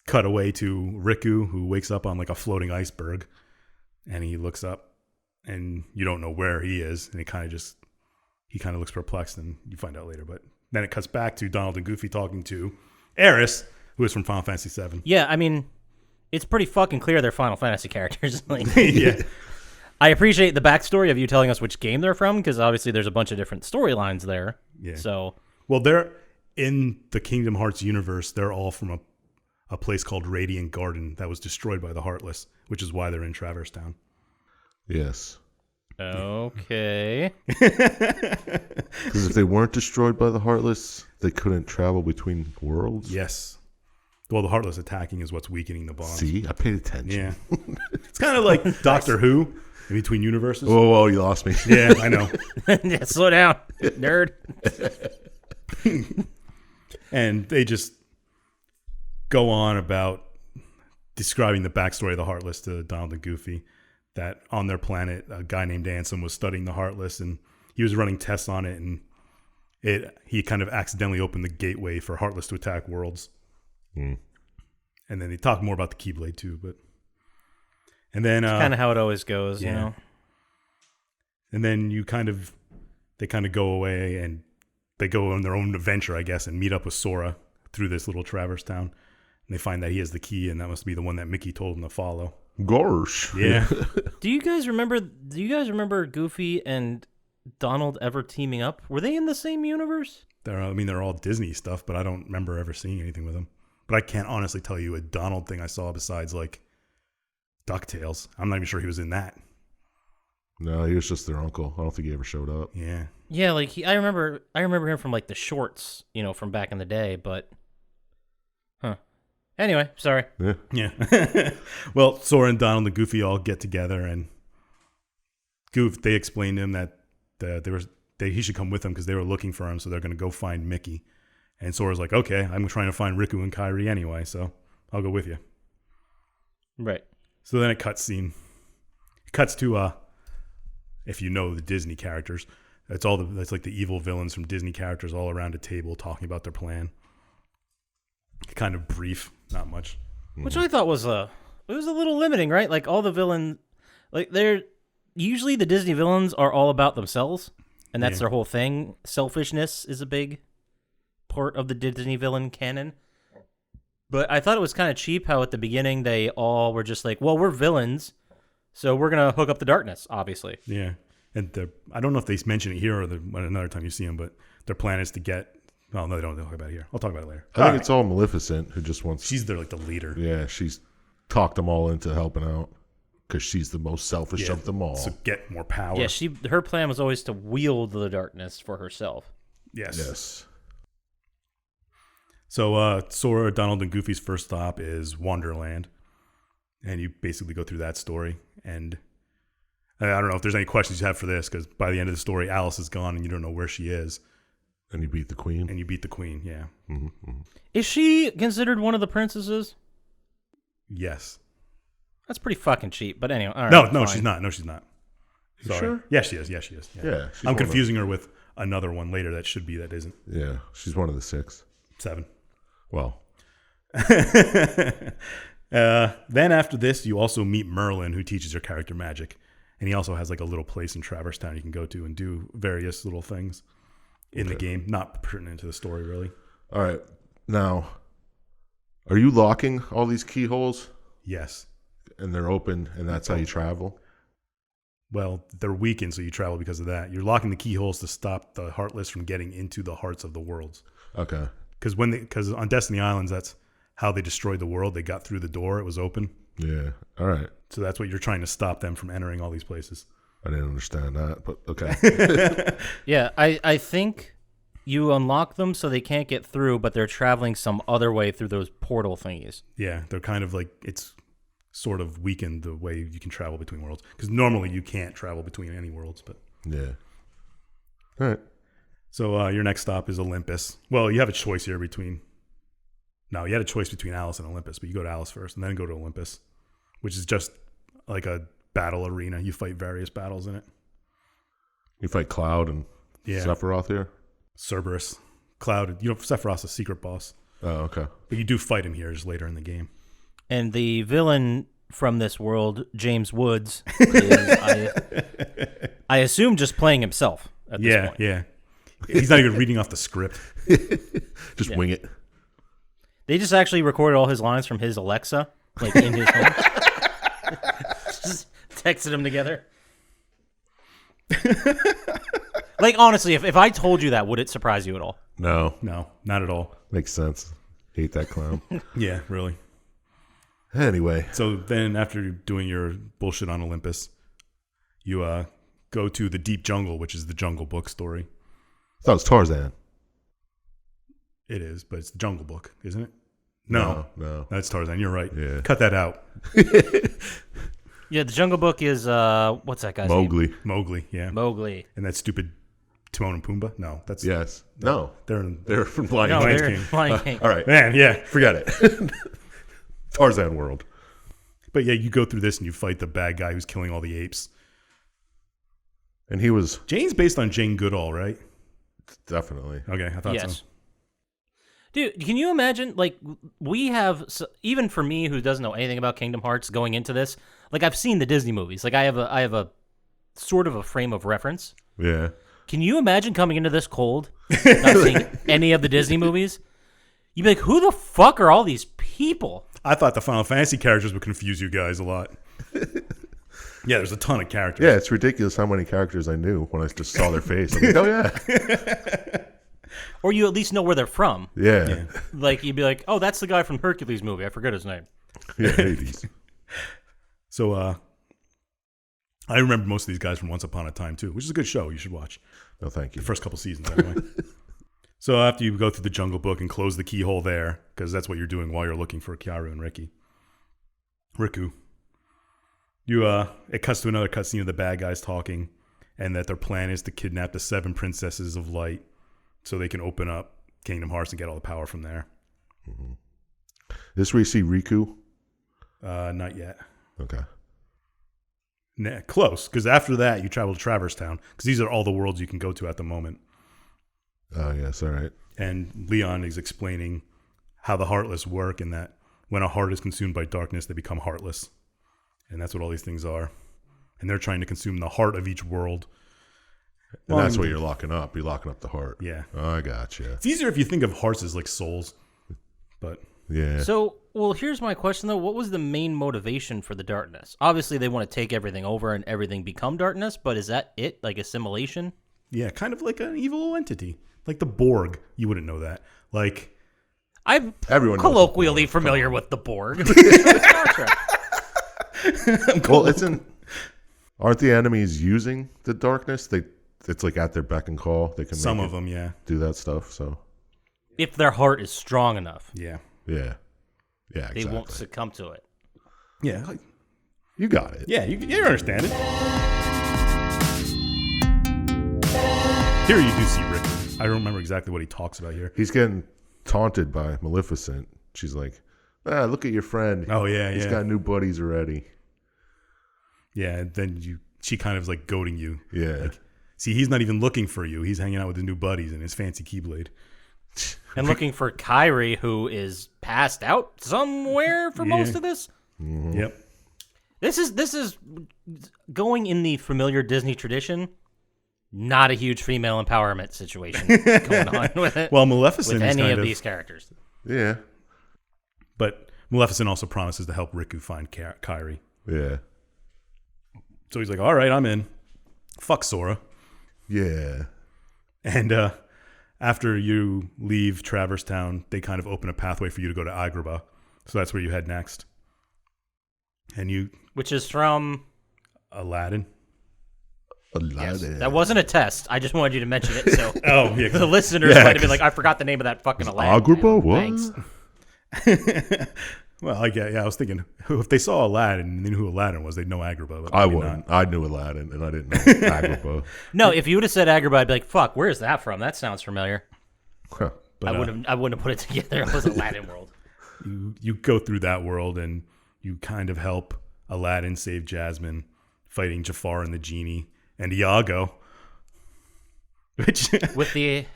cut away to Riku, who wakes up on like a floating iceberg. And he looks up, and you don't know where he is. And he kind of looks perplexed, and you find out later. But then it cuts back to Donald and Goofy talking to Aeris, who is from Final Fantasy VII. Yeah, I mean, it's pretty fucking clear they're Final Fantasy characters. Like, Yeah. I appreciate the backstory of you telling us which game they're from, because obviously there's a bunch of different storylines there. Yeah. So, Well, they're in the Kingdom Hearts universe. They're all from a place called Radiant Garden that was destroyed by the Heartless, which is why they're in Traverse Town. Yes. okay. Because if they weren't destroyed by the Heartless, they couldn't travel between worlds. Yes. Well, the Heartless attacking is what's weakening the bond. See, I paid attention. Yeah. It's kind of like Doctor Who in between universes. Whoa, you lost me. Yeah, I know. Yeah, slow down, nerd. And they just go on about describing the backstory of the Heartless to Donald and Goofy. That on their planet, a guy named Ansem was studying the Heartless, and he was running tests on it, and he kind of accidentally opened the gateway for Heartless to attack worlds. And then they talk more about the Keyblade too, and then Kind of how it always goes, you know. And then they kind of go away, and they go on their own adventure, I guess, and meet up with Sora through this little Traverse Town. And they find that he has the key, and that must be the one that Mickey told him to follow. Gosh. Yeah. Do you guys remember Goofy and Donald ever teaming up? Were they in the same universe? They're all Disney stuff, but I don't remember ever seeing anything with them. But I can't honestly tell you a Donald thing I saw besides like DuckTales. I'm not even sure he was in that. No, he was just their uncle. I don't think he ever showed up. Yeah. Yeah, like I remember him from like the shorts, from back in the day, but Anyway, sorry. Yeah. Well, Sora and Donald and Goofy all get together, and they explained to him that he should come with them because they were looking for him, so they're going to go find Mickey. And Sora's like, okay, I'm trying to find Riku and Kairi anyway, so I'll go with you. Right. So then it cuts to if you know the Disney characters, that's like the evil villains from Disney characters all around a table talking about their plan. Kind of brief, not much. Which I thought was a little limiting, right? Like all the villains, like they're usually the Disney villains are all about themselves, and that's their whole thing. Selfishness is a big part of the Disney villain canon. But I thought it was kind of cheap how at the beginning they all were just like, well, we're villains, so we're going to hook up the darkness, obviously. Yeah. And I don't know if they mention it here or another time you see them, but their plan is to get... Oh, no, they don't talk about it here. I'll talk about it later. I think it's all Maleficent who just wants... She's like the leader. Yeah, she's talked them all into helping out because she's the most selfish of them all. So get more power. Yeah, her plan was always to wield the darkness for herself. Yes. So Sora, Donald, and Goofy's first stop is Wonderland. And you basically go through that story. And I don't know if there's any questions you have for this, because by the end of the story, Alice is gone and you don't know where she is. And you beat the queen. And you beat the queen, yeah. Mm-hmm. Is she considered one of the princesses? Yes. That's pretty fucking cheap. But anyway, all right. No, fine. she's not. No, she's not. Sorry. Sure? Yeah, she is. Yeah, she is. Yeah, she's I'm one confusing her with another one later that should be that isn't. Yeah, she's one of the 6. 7. Well. Then after this, you also meet Merlin, who teaches your character magic. And he also has like a little place in Traverse Town you can go to and do various little things in the game, not pertinent to the story, really. All right. Now, are you locking all these keyholes? Yes. And they're open, and that's how you travel? Well, they're weakened, so you travel because of that. You're locking the keyholes to stop the Heartless from getting into the hearts of the worlds. Okay. Because on Destiny Islands, that's how they destroyed the world. They got through the door; it was open. Yeah. All right. So that's what you're trying to stop them from entering all these places. I didn't understand that, but okay. Yeah, I think you unlock them so they can't get through, but they're traveling some other way through those portal thingies. Yeah, they're kind of like it's sort of weakened the way you can travel between worlds. Because normally you can't travel between any worlds. But Yeah. All right. So your next stop is Olympus. Well, you have a choice here between... No, you had a choice between Alice and Olympus, but you go to Alice first and then go to Olympus, which is just like a battle arena. You fight various battles in it. You fight Cloud and Sephiroth here? Cerberus. Cloud. You know, Sephiroth's a secret boss. Oh, okay. But you do fight him here just later in the game. And the villain from this world, James Woods, is, I assume, just playing himself at this point. Yeah. He's not even reading off the script. Just wing it. They just actually recorded all his lines from his Alexa, like in his home. Just texted them together. Like, honestly, if I told you that, would it surprise you at all? No. No, not at all. Makes sense. Hate that clown. Yeah, really. Anyway. So then after doing your bullshit on Olympus, you go to the Deep Jungle, which is the Jungle Book story. I thought it was Tarzan. It is, but it's the Jungle Book, isn't it? No. That's Tarzan. You're right. Yeah. Cut that out. Yeah, the Jungle Book is, what's that guy's name? Mowgli, yeah. Mowgli. And that stupid Timon and Pumbaa? No, that's... Yes. No. They're from Lion No, King. they're in Lion King. All right. Man, yeah. Forget it. Tarzan world. But yeah, you go through this and you fight the bad guy who's killing all the apes. And he was... Jane's based on Jane Goodall, right? Definitely. Okay, I thought Yes. so. Dude, can you imagine, like, we have, even for me who doesn't know anything about Kingdom Hearts going into this, like, I've seen the Disney movies. Like, I have a sort of a frame of reference. Yeah. Can you imagine coming into this cold, not seeing any of the Disney movies? You'd be like, who the fuck are all these people? I thought the Final Fantasy characters would confuse you guys a lot. Yeah, there's a ton of characters. Yeah, it's ridiculous how many characters I knew when I just saw their face. I'm like, oh, yeah. Or you at least know where they're from. Yeah. Like, you'd be like, oh, that's the guy from Hercules movie. I forget his name. Yeah, Hades. So, I remember most of these guys from Once Upon a Time, too, which is a good show. You should watch. No, thank you. The first couple seasons, anyway. So after you go through the Jungle Book and close the keyhole there, because that's what you're doing while you're looking for Kiaru and Riku. It cuts to another cutscene of the bad guys talking, and that their plan is to kidnap the 7 princesses of light so they can open up Kingdom Hearts and get all the power from there. Mm-hmm. This where you see Riku? Not yet. Okay. Nah, close, because after that you travel to Traverse Town, because these are all the worlds you can go to at the moment. Oh, yes, all right. And Leon is explaining how the Heartless work, and that when a heart is consumed by darkness, they become heartless. And that's what all these things are. And they're trying to consume the heart of each world. And that's what you're locking up. You're locking up the heart. Yeah. Oh, I gotcha. It's easier if you think of hearts as like souls. But yeah. So, well, here's my question, though. What was the main motivation for the darkness? Obviously, they want to take everything over and everything become darkness, but is that it? Like assimilation? yeah, kind of like an evil entity. Like the Borg. You wouldn't know that. Like, I'm Everyone knows colloquially the Borg. familiar with the Borg. Star Trek. Well, aren't the enemies using the darkness? It's like at their beck and call. They can some make of them, yeah. do that stuff. So If their heart is strong enough, Yeah. yeah, exactly. they won't succumb to it. Yeah. Like, You got it. yeah, you understand it. Here you do see Rick. I don't remember exactly what he talks about here. He's getting taunted by Maleficent. She's like, look at your friend. Oh, yeah, He's yeah. got new buddies already. Yeah, and then she kind of is like goading you. Yeah. Like, see, he's not even looking for you. He's hanging out with his new buddies and his fancy Keyblade. And looking for Kyrie, who is passed out somewhere for most of this. Yep. This is going in the familiar Disney tradition. Not a huge female empowerment situation going on with it. Well, Maleficent with is any kind of these characters. Yeah. But Maleficent also promises to help Riku find Kairi. Yeah. So he's like, all right, I'm in. Fuck Sora. Yeah. And after you leave Traverse Town, they kind of open a pathway for you to go to Agrabah. So that's where you head next. And Which is from Aladdin. Yes, that wasn't a test. I just wanted you to mention it. So Oh, yeah. the listeners might have been like, I forgot the name of that fucking Aladdin. Agrabah? What? Thanks. Well, I was thinking, if they saw Aladdin and they knew who Aladdin was, they'd know Agrabah. But I maybe wouldn't. not. I knew Aladdin, and I didn't know Agrabah. No, if you would have said Agrabah, I'd be like, fuck, where's that from? That sounds familiar. Huh. But, I wouldn't have put it together. It was Aladdin world. You go through that world and you kind of help Aladdin save Jasmine, fighting Jafar and the genie and Iago. Which with the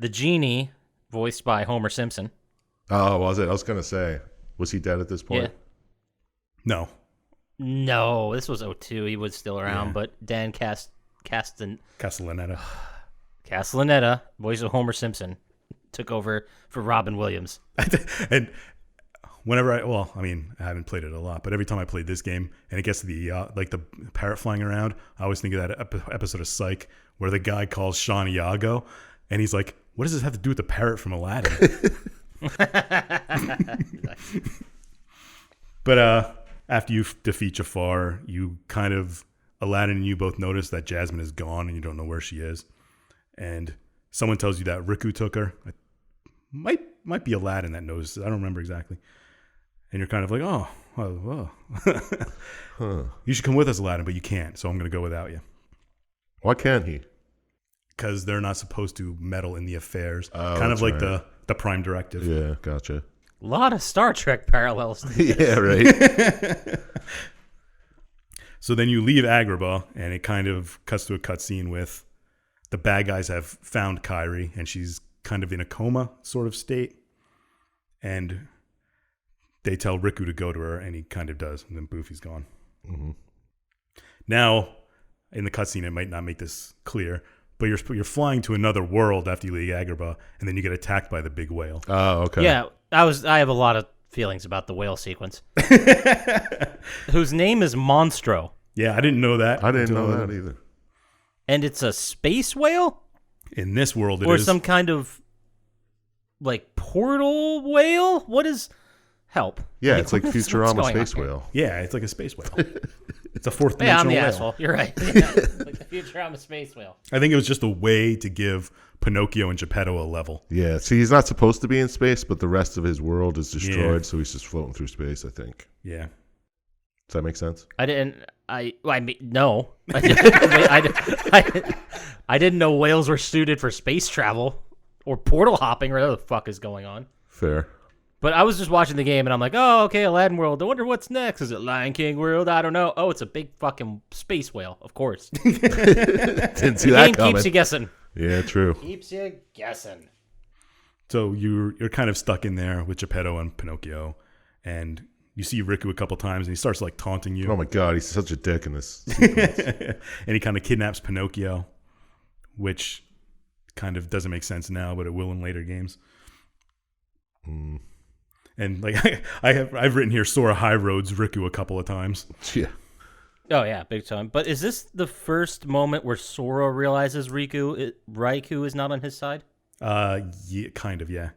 genie voiced by Homer Simpson. Oh, was it? I was going to say, was he dead at this point? No. No, this was 2002. He was still around, Yeah. but Dan Castellaneta. Castellaneta, voice of Homer Simpson, took over for Robin Williams. And whenever I haven't played it a lot, but every time I played this game and it gets to the the parrot flying around, I always think of that episode of Psych where the guy calls Sean Iago and he's like, what does this have to do with the parrot from Aladdin? But after you defeat Jafar, Aladdin and you both notice that Jasmine is gone and you don't know where she is. And someone tells you that Riku took her. It might be Aladdin that knows. I don't remember exactly. And you're kind of like, oh. Huh. You should come with us, Aladdin, but you can't, so I'm going to go without you. Why can't he? Because they're not supposed to meddle in the affairs. Oh, kind of like right. the Prime Directive. Yeah, gotcha. A lot of Star Trek parallels. Yeah, right. So then you leave Agrabah, and it kind of cuts to a cutscene with the bad guys have found Kairi, and she's kind of in a coma sort of state. And they tell Riku to go to her, and he kind of does. And then poof, he's gone. Mm-hmm. Now, in the cutscene, it might not make this clear, but you're flying to another world after you leave Agrabah, and then you get attacked by the big whale. Oh, okay. Yeah, I have a lot of feelings about the whale sequence. Whose name is Monstro. Yeah, I didn't know that. I didn't know that either. And it's a space whale? In this world, it or is. some kind of like portal whale? What is help? Yeah, it's like what's Futurama going space on here? whale. Yeah, it's like a space whale. It's a fourth Yeah, I'm dimensional the whale. asshole. You're right. Yeah, like the Futurama space whale. I think it was just a way to give Pinocchio and Geppetto a level. Yeah, see, he's not supposed to be in space, but the rest of his world is destroyed, Yeah. so he's just floating through space, I think. Yeah. Does that make sense? I didn't. No. I didn't know whales were suited for space travel or portal hopping or whatever the fuck is going on. Fair. But I was just watching the game and I'm like, oh, okay, Aladdin world. I wonder what's next. Is it Lion King world? I don't know. Oh, it's a big fucking space whale, of course. Didn't see The that game coming. keeps you guessing. Yeah, true. Keeps you guessing. So you're kind of stuck in there with Geppetto and Pinocchio, and you see Riku a couple times, and he starts like taunting you. Oh my god, he's such a dick in this sequence. And he kind of kidnaps Pinocchio, which kind of doesn't make sense now, but it will in later games. Mm. And like I've written here, Sora high roads Riku a couple of times. Yeah. Oh, yeah, big time. But is this the first moment where Sora realizes Raikou is not on his side? Yeah, kind of, yeah.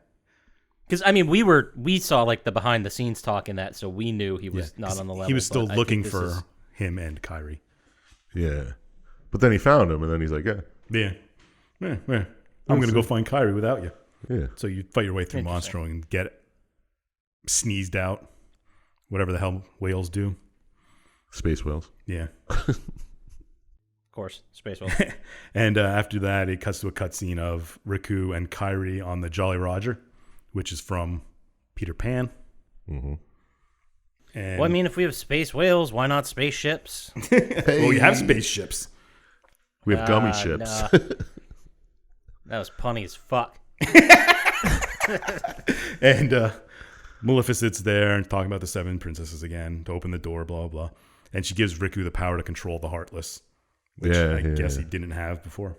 Because, I mean, we saw like the behind the scenes talk in that, so we knew he was not on the level. He was still but I looking think for this is- him and Kairi. Yeah. But then he found him, and then he's like, yeah. Yeah. I'm gonna go find Kairi without you. Yeah. So you fight your way through Interesting. Monstro and get sneezed out, whatever the hell whales do. Space whales. Yeah. Of course, space whale. And after that, it cuts to a cutscene of Riku and Kairi on the Jolly Roger, which is from Peter Pan. Mm-hmm. And Well, I mean, if we have space whales, why not spaceships? well, you have spaceships. We have gummy ships. Nah. That was punny as fuck. And Maleficent's there and talking about the 7 princesses again to open the door, blah, blah, blah. And she gives Riku the power to control the Heartless, which I guess he didn't have before.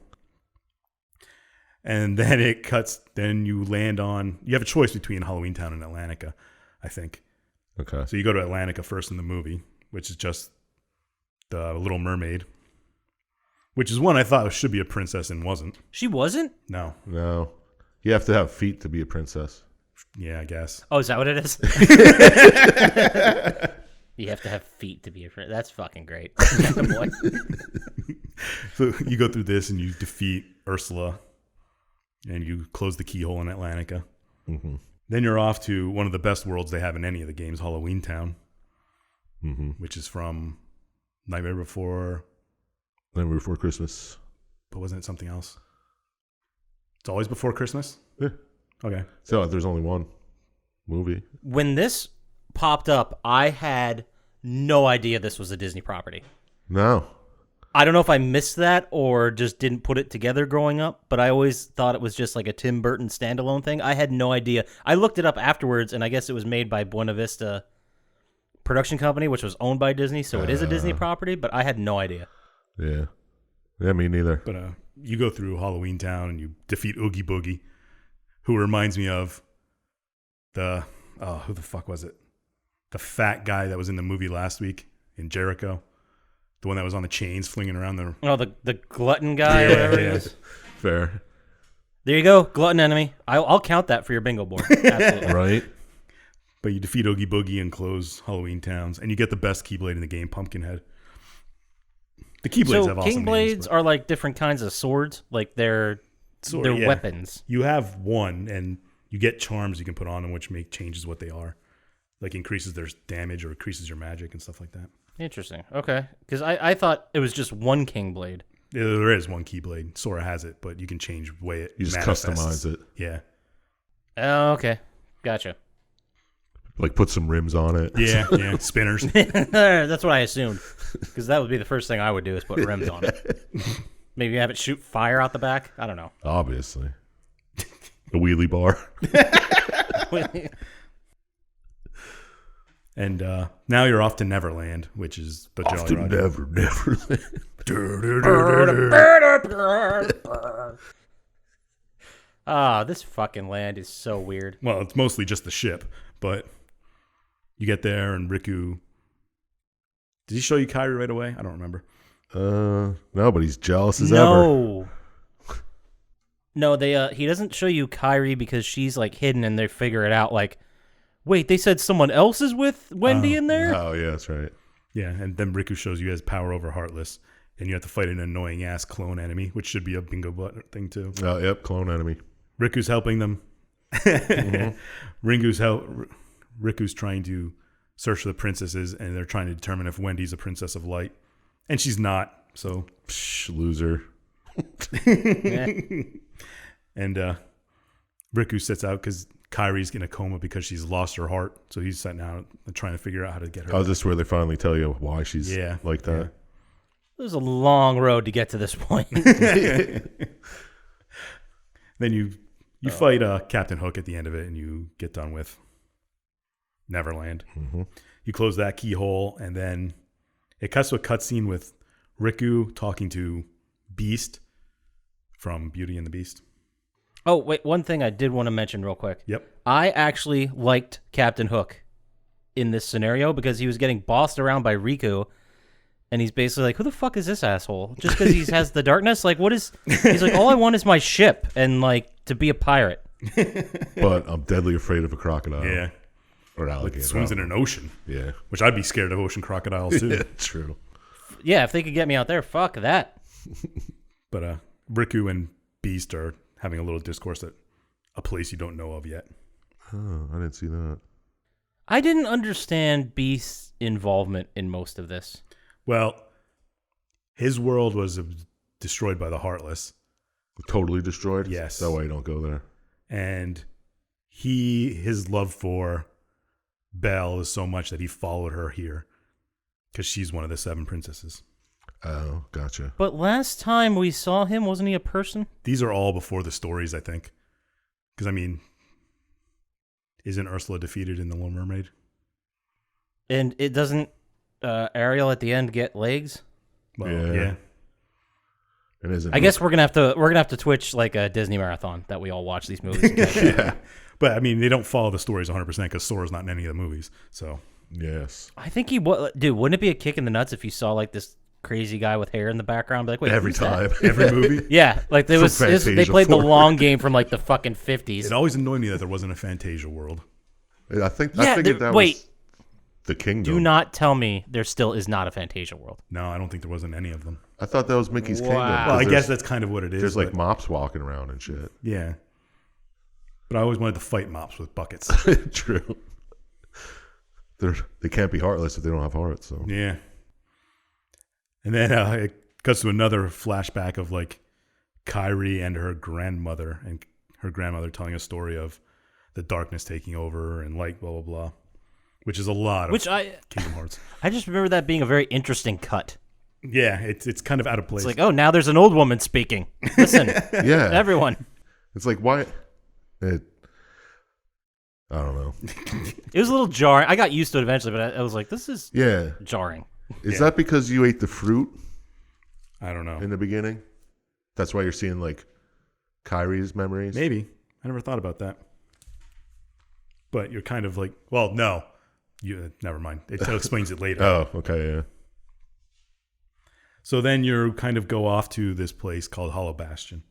And then it cuts, then you land on, you have a choice between Halloween Town and Atlantica, I think. Okay. So you go to Atlantica first in the movie, which is just the Little Mermaid, which is one I thought should be a princess and wasn't. She wasn't? No. No. You have to have feet to be a princess. Yeah, I guess. Oh, is that what it is? You have to have feet to be a friend. That's fucking great. Boy. So you go through this and you defeat Ursula and you close the keyhole in Atlantica. Mm-hmm. Then you're off to one of the best worlds they have in any of the games, Halloween Town, which is from Nightmare Before Christmas. But wasn't it something else? It's always before Christmas? Yeah. Okay. So there's only one movie. When this popped up, I had no idea this was a Disney property. No. I don't know if I missed that or just didn't put it together growing up, but I always thought it was just like a Tim Burton standalone thing. I had no idea. I looked it up afterwards, and I guess it was made by Buena Vista Production Company, which was owned by Disney, so it is a Disney property, but I had no idea. Yeah. Yeah, me neither. But you go through Halloween Town and you defeat Oogie Boogie, who reminds me of who the fuck was it? The fat guy that was in the movie last week in Jericho. The one that was on the chains flinging around the... Oh, the glutton guy or whatever it is. Fair. There you go, glutton enemy. I'll count that for your bingo board. Absolutely. Right? But you defeat Oogie Boogie and close Halloween Towns, and you get the best Keyblade in the game, Pumpkinhead. The Keyblades have awesome names. Keyblades are like different kinds of swords. Like they're weapons. You have one, and you get charms you can put on them, which changes what they are. Like increases their damage or increases your magic and stuff like that. Interesting. Okay. Because I thought it was just one Kingblade. Yeah, there is one Keyblade. Sora has it, but you can change the way it You just manifests. customize it. Yeah. Oh, okay. Gotcha. Like put some rims on it. Yeah. Spinners. That's what I assumed. Because that would be the first thing I would do is put rims on it. Maybe have it shoot fire out the back. I don't know. Obviously. A wheelie bar. And now you're off to Neverland, which is the Jolly Roger. Neverland. This fucking land is so weird. Well, it's mostly just the ship, but you get there and Riku... Did he show you Kairi right away? I don't remember. No, but he's jealous as ever. No, he doesn't show you Kairi because she's like hidden and they figure it out like, wait, they said someone else is with Wendy in there? Oh, yeah, that's right. Yeah, and then Riku shows you he has power over Heartless, and you have to fight an annoying-ass clone enemy, which should be a bingo button thing, too. Oh, yep, clone enemy. Riku's helping them. Riku's trying to search for the princesses, and they're trying to determine if Wendy's a princess of light. And she's not, so... Psh, loser. And Riku sits out because Kairi's in a coma because she's lost her heart. So he's sitting out and trying to figure out how to get her. Oh, this is where they finally tell you why she's like that. Yeah. There's a long road to get to this point. Then you fight Captain Hook at the end of it, and you get done with Neverland. Mm-hmm. You close that keyhole, and then it cuts to a cutscene with Riku talking to Beast from Beauty and the Beast. Oh, wait, one thing I did want to mention real quick. Yep. I actually liked Captain Hook in this scenario because he was getting bossed around by Riku, and he's basically like, who the fuck is this asshole? Just because he has the darkness? Like, what is... He's like, all I want is my ship and, like, to be a pirate. But I'm deadly afraid of a crocodile. Yeah. Or alligator. It swims in an ocean. Yeah. Which I'd be scared of ocean crocodiles, too. Yeah, true. Yeah, if they could get me out there, fuck that. But Riku and Beast are having a little discourse at a place you don't know of yet. Oh, I didn't see that. I didn't understand Beast's involvement in most of this. Well, his world was destroyed by the Heartless. Totally destroyed? Yes. That way you don't go there. And his love for Belle is so much that he followed her here because she's one of the 7 princesses. Oh, gotcha. But last time we saw him, wasn't he a person? These are all before the stories, I think. Because, I mean, Isn't Ursula defeated in The Little Mermaid? And it doesn't Ariel at the end get legs? Well, Yeah. yeah. It isn't. I guess we're gonna have to Twitch like a Disney marathon that we all watch these movies. Yeah. But I mean, they don't follow the stories 100% because Sora's not in any of the movies. So Yes. I think he would. Dude, wouldn't it be a kick in the nuts if you saw like this crazy guy with hair in the background? Be like, wait, Every who's that? time. every movie. Yeah, like there From was. They Fantasia played the 4. long game from like the fucking 50s. It always annoyed me that there wasn't a Fantasia world. I think. Yeah, I figured that wait. was the kingdom. Do not tell me there still is not a Fantasia world. No, I don't think there wasn't any of them. I thought that was Mickey's kingdom. Wow. 'cause Well, I there's- guess that's kind of what it is. there's like but- mops walking around and shit. yeah. But I always wanted to fight mops with buckets. True. They can't be heartless if they don't have hearts. So Yeah. And then it cuts to another flashback of like Kyrie and her grandmother telling a story of the darkness taking over and light, blah, blah, blah, which is a lot of Kingdom Hearts. I just remember that being a very interesting cut. Yeah, it's kind of out of place. It's like, oh, now there's an old woman speaking. Listen, yeah, everyone. it's like why? I don't know. It was a little jarring. I got used to it eventually, but I was like, this is Yeah, jarring. is that because you ate the fruit I don't know. in the beginning? That's why you're seeing like Kyrie's memories. Maybe. I never thought about that. But you're kind of like, well, no. Never mind. It explains it later. Oh, okay, yeah. So then you kind of go off to this place called Hollow Bastion,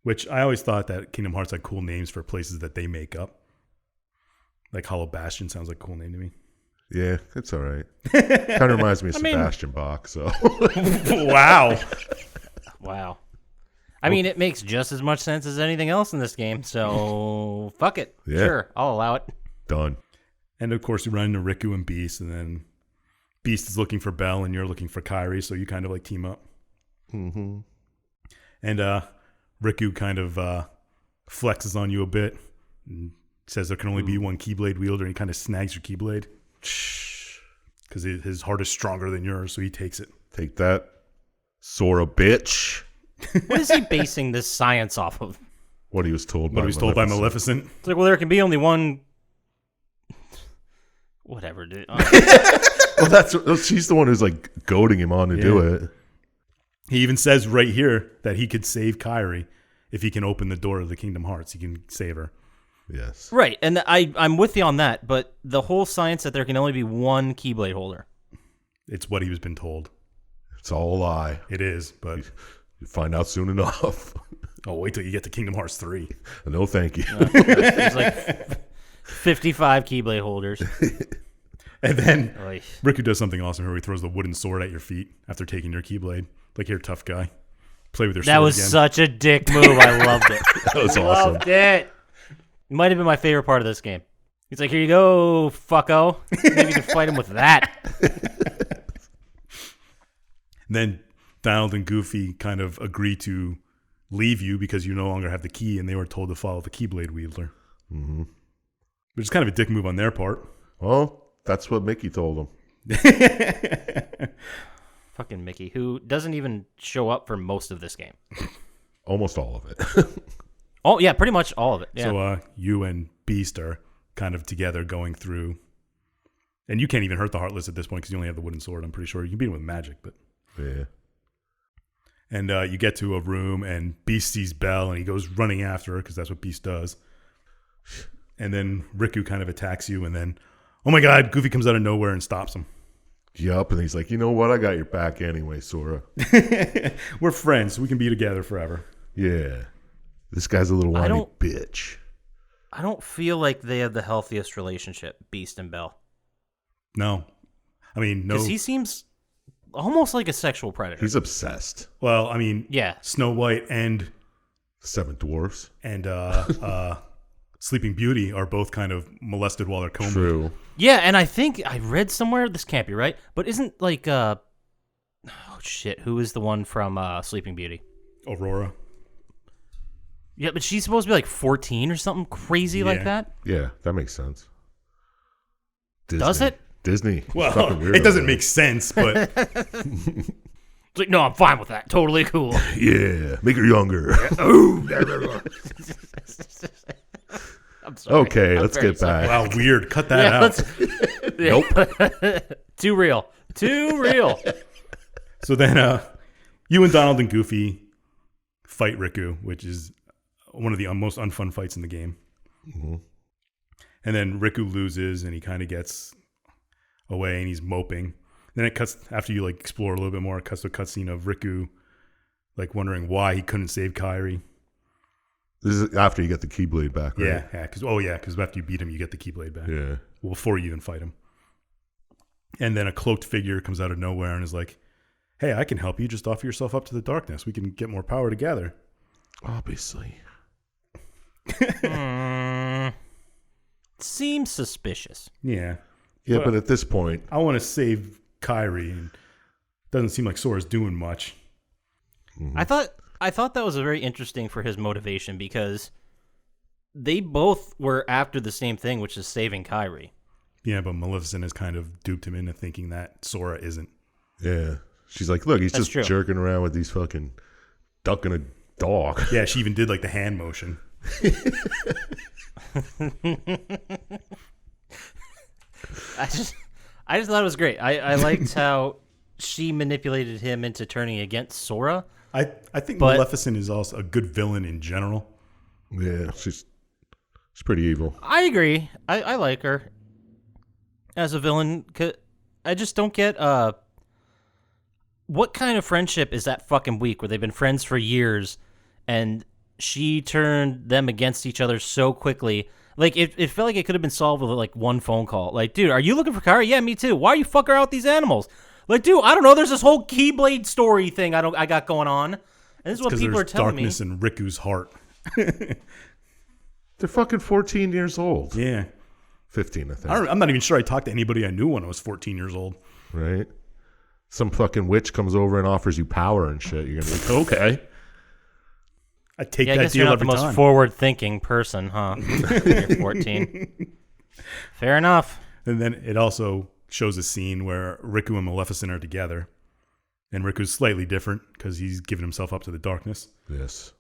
which I always thought that Kingdom Hearts had cool names for places that they make up. Like Hollow Bastion sounds like a cool name to me. Yeah, it's all right. Kind of reminds me of mean- Sebastian Bach. So Wow. Wow. I mean, it makes just as much sense as anything else in this game, so fuck it. Yeah. Sure, I'll allow it. done. And of course, you run into Riku and Beast, and then Beast is looking for Belle, and you're looking for Kyrie, so you kind of like team up. Mm-hmm. And Riku kind of flexes on you a bit and says there can only be one Keyblade wielder, and he kind of snags your Keyblade because his heart is stronger than yours, so he takes it. Take that, Sora bitch. What is he basing this science off of? What he was told. What by he was told by Maleficent. Maleficent. It's like, well, there can be only one. Whatever, dude. Well, she's the one who's like goading him on to do it. He even says right here that he could save Kyrie if he can open the door of the Kingdom Hearts. He can save her. Yes. Right, and I'm with you on that, but the whole science that there can only be one Keyblade holder. It's what he was been told. It's all a lie. It is, but You find out soon enough. oh, wait till you get to Kingdom Hearts 3. No, thank you. There's like 55 Keyblade holders. And then Oy. Riku does something awesome here. He throws the wooden sword at your feet after taking your Keyblade. Like, here, tough guy. Play with your sword That was again. such a dick move. I loved it. That was awesome. Loved it. It might have been my favorite part of this game. He's like, here you go, fucko. Maybe you can fight him with that. And then Donald and Goofy kind of agree to leave you because you no longer have the key, and they were told to follow the Keyblade wielder. Mm-hmm. Which is kind of a dick move on their part. Well, that's what Mickey told him. Fucking Mickey, who doesn't even show up for most of this game. Almost all of it. Oh, yeah, pretty much all of it. Yeah. So you and Beast are kind of together going through. And you can't even hurt the Heartless at this point because you only have the wooden sword, I'm pretty sure. You can beat him with magic, but... Yeah. And you get to a room, and Beast sees Belle, and he goes running after her because that's what Beast does. And then Riku kind of attacks you, and then, oh my God, Goofy comes out of nowhere and stops him. Yup, and he's like, you know what? I got your back anyway, Sora. We're friends. We can be together forever. Yeah. This guy's a little whiny don't- bitch. I don't feel like they have the healthiest relationship, Beast and Belle. No. I mean, no. Because he seems almost like a sexual predator. He's obsessed. Well, I mean, Yeah. Snow White and Seven dwarfs. Sleeping Beauty are both kind of molested while they're combing. True. Yeah, and I think I read somewhere, this can't be right, but isn't like, oh shit, who is the one from Sleeping Beauty? Aurora. Yeah, but she's supposed to be like 14 or something crazy like Yeah. that? Yeah, that makes sense. Disney. Does it? Disney. Well, Fucking weirdo, it doesn't man. make sense, but It's like, no, I'm fine with that. Totally cool. Yeah, make her younger. I'm I'm sorry. Okay, I'm let's very get back. Wow, weird. Cut that out. Nope. Too real. So then you and Donald and Goofy fight Riku, which is one of the most unfun fights in the game. Mm-hmm. And then Riku loses and he kind of gets away and he's moping. Then it cuts, after you like explore a little bit more, it cuts to a cutscene of Riku like wondering why he couldn't save Kairi. This is after you get the Keyblade back, right? Yeah, because after you beat him, you get the Keyblade back. Yeah. Well, before you even fight him. And then a cloaked figure comes out of nowhere and is like, hey, I can help you. Just offer yourself up to the darkness. We can get more power together. Obviously. Seems suspicious. Yeah. Yeah, but at this point, I want to save Kairi, and doesn't seem like Sora's doing much. Mm-hmm. I thought that was a very interesting for his motivation because they both were after the same thing, which is saving Kairi. Yeah, but Maleficent has kind of duped him into thinking that Sora isn't. yeah, she's like, look, he's That's just true. jerking around with these fucking ducking a dog. Yeah, she even did like the hand motion. I just thought it was great. I liked how she manipulated him into turning against Sora. I think But- Maleficent is also a good villain in general. Yeah, she's pretty evil. I agree. I like her as a villain. I just don't get what kind of friendship is that fucking weak where they've been friends for years and she turned them against each other so quickly. Like it felt like it could have been solved with like one phone call. Like, dude, are you looking for Kairi? Yeah, me too. Why are you fucking around with these animals? Like, dude, I don't know. There's this whole Keyblade story thing I got going on. And this is what people are telling me. darkness in Riku's heart. They're fucking 14 years old. Yeah. 15, I think. I'm not even sure I talked to anybody I knew when I was 14 years old. Right? Some fucking witch comes over and offers you power and shit. You're going to be like, okay. I take Yeah, I that guess you're deal not the every most time. forward-thinking person, huh? When you're 14. Fair enough. And then it also shows a scene where Riku and Maleficent are together. And Riku's slightly different because he's given himself up to the darkness. Yes.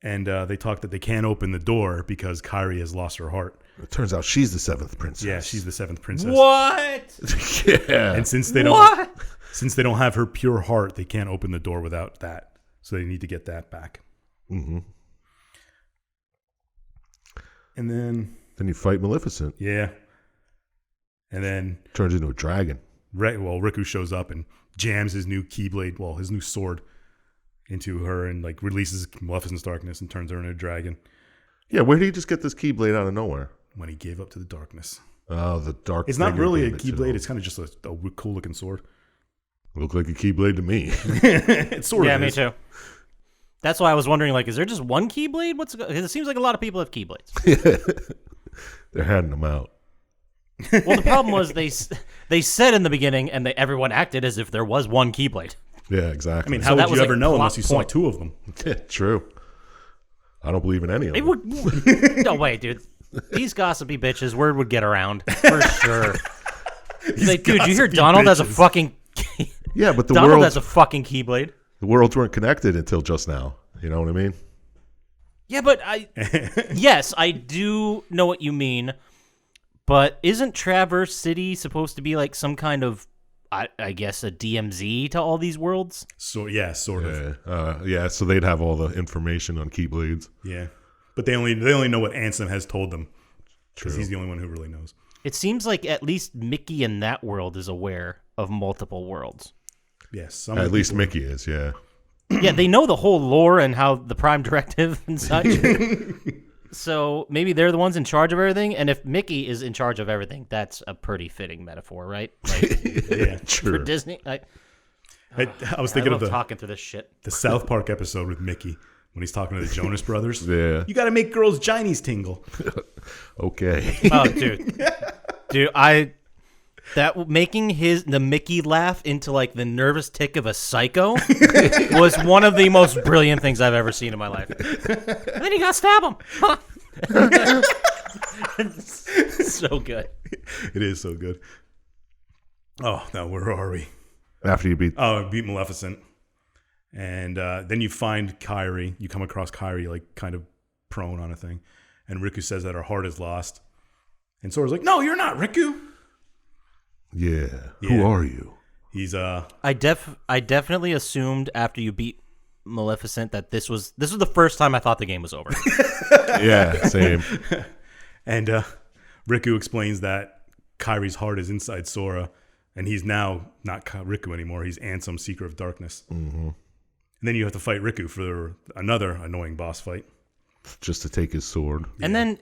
And they talk that they can't open the door because Kairi has lost her heart. It turns out she's the seventh princess. Yeah, she's the seventh princess. What? Yeah. And since they don't have her pure heart, they can't open the door without that. So they need to get that back. Mm-hmm. And then Then you fight Maleficent. yeah. And then Turns into a dragon. Riku shows up and jams his new Keyblade, his new sword into her and like releases Maleficent's darkness and turns her into a dragon Yeah, where did he just get this Keyblade out of nowhere? when he gave up to the darkness. Oh, the dark. It's not figure really a gave it to Keyblade, him. it's kind of just a cool looking sword. Looked like a Keyblade to me. It sort Yeah, of me is. too. That's why I was wondering, like, is there just one Keyblade? Because it seems like a lot of people have Keyblades. They're handing them out. Well, the problem was they said in the beginning, and everyone acted as if there was one Keyblade. Yeah, I exactly. mean, So how that would you was, ever like, know plot unless you saw point. two of them? Yeah, true. I don't believe in any of They them. would. No way, dude. These gossipy bitches, word would get around for sure. He's like, dude, you hear gossipy Donald has a bitches. fucking. Yeah, but the Donald has a fucking Keyblade. worlds weren't connected until just now. You know what I mean? Yeah, but yes, I do know what you mean. But isn't Traverse City supposed to be like some kind of, I guess, a DMZ to all these worlds? So yeah, sort of. Yeah, so they'd have all the information on Keyblades. Yeah, but they only know what Ansem has told them because he's the only one who really knows. It seems like at least Mickey in that world is aware of multiple worlds. Yes, some At least Mickey is, yeah. Yeah, they know the whole lore and how the Prime Directive and such. So maybe they're the ones in charge of everything. And if Mickey is in charge of everything, that's a pretty fitting metaphor, right? Like, Yeah, True. for Disney. I was thinking I of love talking through this shit. the South Park episode with Mickey when he's talking to the Jonas Brothers. Yeah. You got to make girls' Chinese tingle. Okay. Oh, dude, making the Mickey laugh into like the nervous tick of a psycho was one of the most brilliant things I've ever seen in my life. And then you gotta stab him. Huh? So good. It is so good. Oh, now where are we? After you beat... Beat Maleficent. And then you find Kairi. You come across Kairi like kind of prone on a thing. and Riku says that her heart is lost. And Sora's like, "No, you're not, Riku." Yeah. Yeah. Who are you? He's I definitely assumed after you beat Maleficent that this was the first time I thought the game was over. Yeah, same. And Riku explains that Kairi's heart is inside Sora, and he's now not Riku anymore. He's Ansem, Seeker of Darkness. Mm-hmm. And then you have to fight Riku for another annoying boss fight. Just to take his sword. And then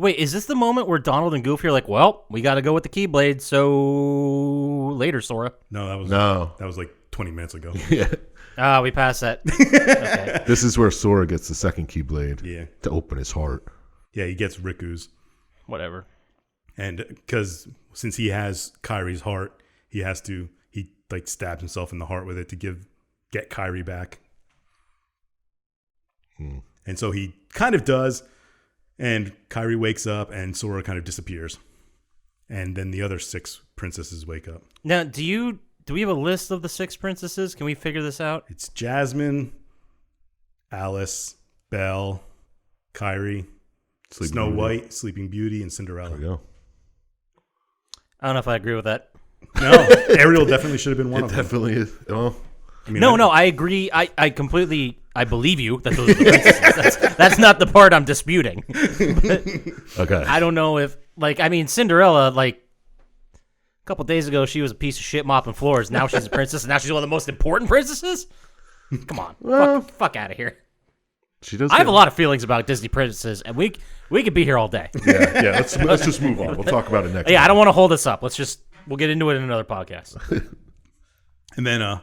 is this the moment where Donald and Goofy are like, "Well, we got to go with the Keyblade, so later, Sora." No, that was like 20 minutes ago. Yeah. We passed that. Okay. This is where Sora gets the second Keyblade. Yeah. To open his heart. Yeah, he gets Riku's. Whatever. And because since he has Kairi's heart, he like stabs himself in the heart with it to get Kairi back. And so he kind of does, and Kairi wakes up, and Sora kind of disappears. And then the other 6 princesses wake up. Now, do we have a list of the 6 princesses? Can we figure this out? It's Jasmine, Alice, Belle, Kairi, Sleeping Snow Beauty. White, Sleeping Beauty, and Cinderella. There we go. I don't know if I agree with that. No, Ariel definitely should have been one of them. Definitely is. Oh, I mean, No, I agree. I completely believe you that those are the princesses. That's not the part I'm disputing. okay. I don't know if, Cinderella, a couple days ago, she was a piece of shit mopping floors. Now she's a princess, and now she's one of the most important princesses? Come on. Well, fuck out of here. She does. I have a lot of feelings about Disney princesses, and we could be here all day. Yeah. Let's just move on. We'll talk about it next. Yeah, time. I don't want to hold this up. We'll get into it in another podcast. And then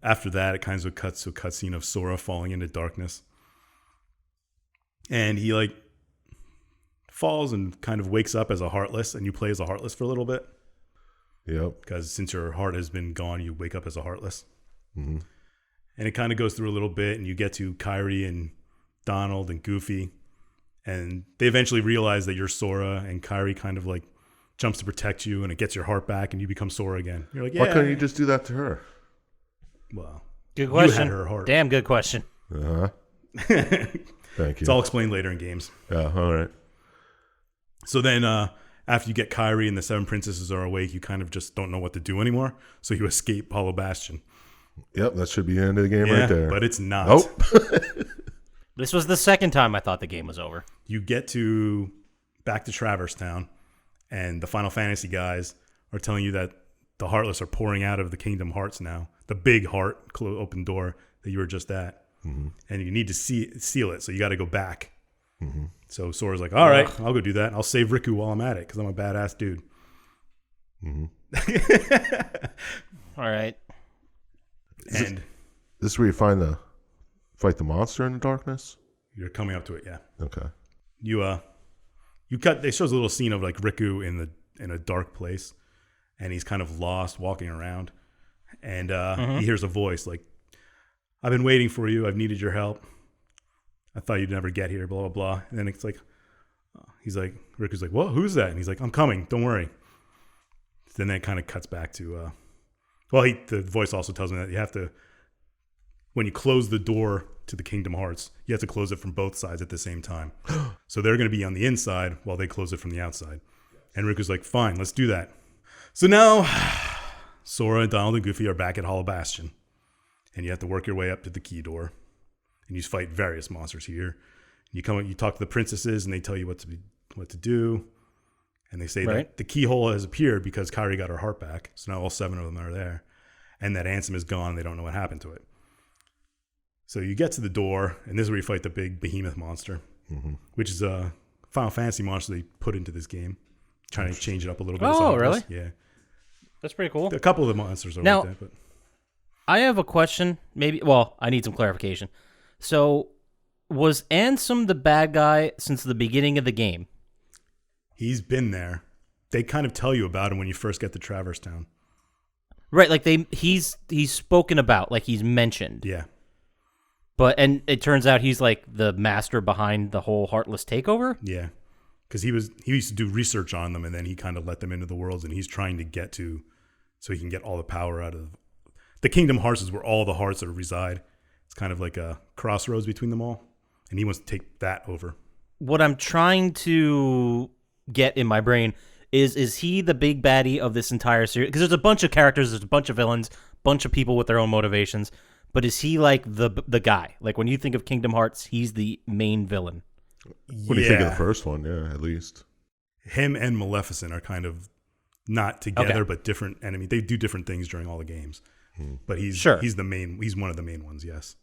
after that, it kind of cuts to a cutscene of Sora falling into darkness. And he falls and kind of wakes up as a Heartless, and you play as a Heartless for a little bit. Yep. Because since your heart has been gone, you wake up as a Heartless. Mm-hmm. And it kind of goes through a little bit, and you get to Kairi and Donald and Goofy. And they eventually realize that you're Sora, and Kairi kind of jumps to protect you, and it gets your heart back, and you become Sora again. You're like, yeah. Why couldn't you just do that to her? Well, Good question. You had her heart. Damn good question. Uh-huh. Thank you. It's all explained later in games. Yeah, all right. So then after you get Kairi and the 7 princesses are awake, you kind of just don't know what to do anymore. So you escape Hollow Bastion. Yep, that should be the end of the game Yeah, right there. but it's not. Nope. This was the second time I thought the game was over. You get back to Traverse Town, and the Final Fantasy guys are telling you that the Heartless are pouring out of the Kingdom Hearts now. The big heart open door that you were just at. Mm-hmm. And you need to seal it, so you got to go back. Mm-hmm. So Sora's like, all right, I'll go do that. I'll save Riku while I'm at it, because I'm a badass dude. Mm-hmm. All right. And this is where you fight the monster in the darkness? you're coming up to it, yeah. Okay. They shows a little scene of Riku in a dark place, and he's kind of lost walking around, and he hears a voice I've been waiting for you. I've needed your help. I thought you'd never get here, blah, blah, blah. And then it's Riku's like, "What? Who's that?" And he's like, "I'm coming. Don't worry." Then that kind of cuts back to, the voice also tells me that you have to, when you close the door to the Kingdom Hearts, you have to close it from both sides at the same time. So they're going to be on the inside while they close it from the outside. And Riku's like, "Fine, let's do that." So now Sora, Donald, and Goofy are back at Hollow Bastion. And you have to work your way up to the key door. And you fight various monsters here. You talk to the princesses, and they tell you what to do. And they say that the keyhole has appeared because Kairi got her heart back. So now all 7 of them are there. And that Ansem is gone. They don't know what happened to it. So you get to the door, and this is where you fight the big behemoth monster, which is a Final Fantasy monster they put into this game, trying to change it up a little bit. Oh, really? Yeah. That's pretty cool. A couple of the monsters are Now, like that. But I have a question. I need some clarification. So, was Ansem the bad guy since the beginning of the game? he's been there. They kind of tell you about him when you first get to Traverse Town. Right, he's spoken about, he's mentioned. Yeah. And it turns out he's the master behind the whole Heartless takeover? Yeah. Because he used to do research on them, and then he kind of let them into the worlds, and he's trying to get to, so he can get all the power out of the Kingdom Hearts is where all the hearts reside. It's kind of like a crossroads between them all, and he wants to take that over. what I'm trying to get in my brain is he the big baddie of this entire series? Because there's a bunch of characters, there's a bunch of villains, bunch of people with their own motivations. But is he like the guy? Like when you think of Kingdom Hearts, he's the main villain. What do you think of the first one? Yeah, at least. Him and Maleficent are kind of not together, but different enemies. They do different things during all the games. But he's the main. He's one of the main ones. Yes.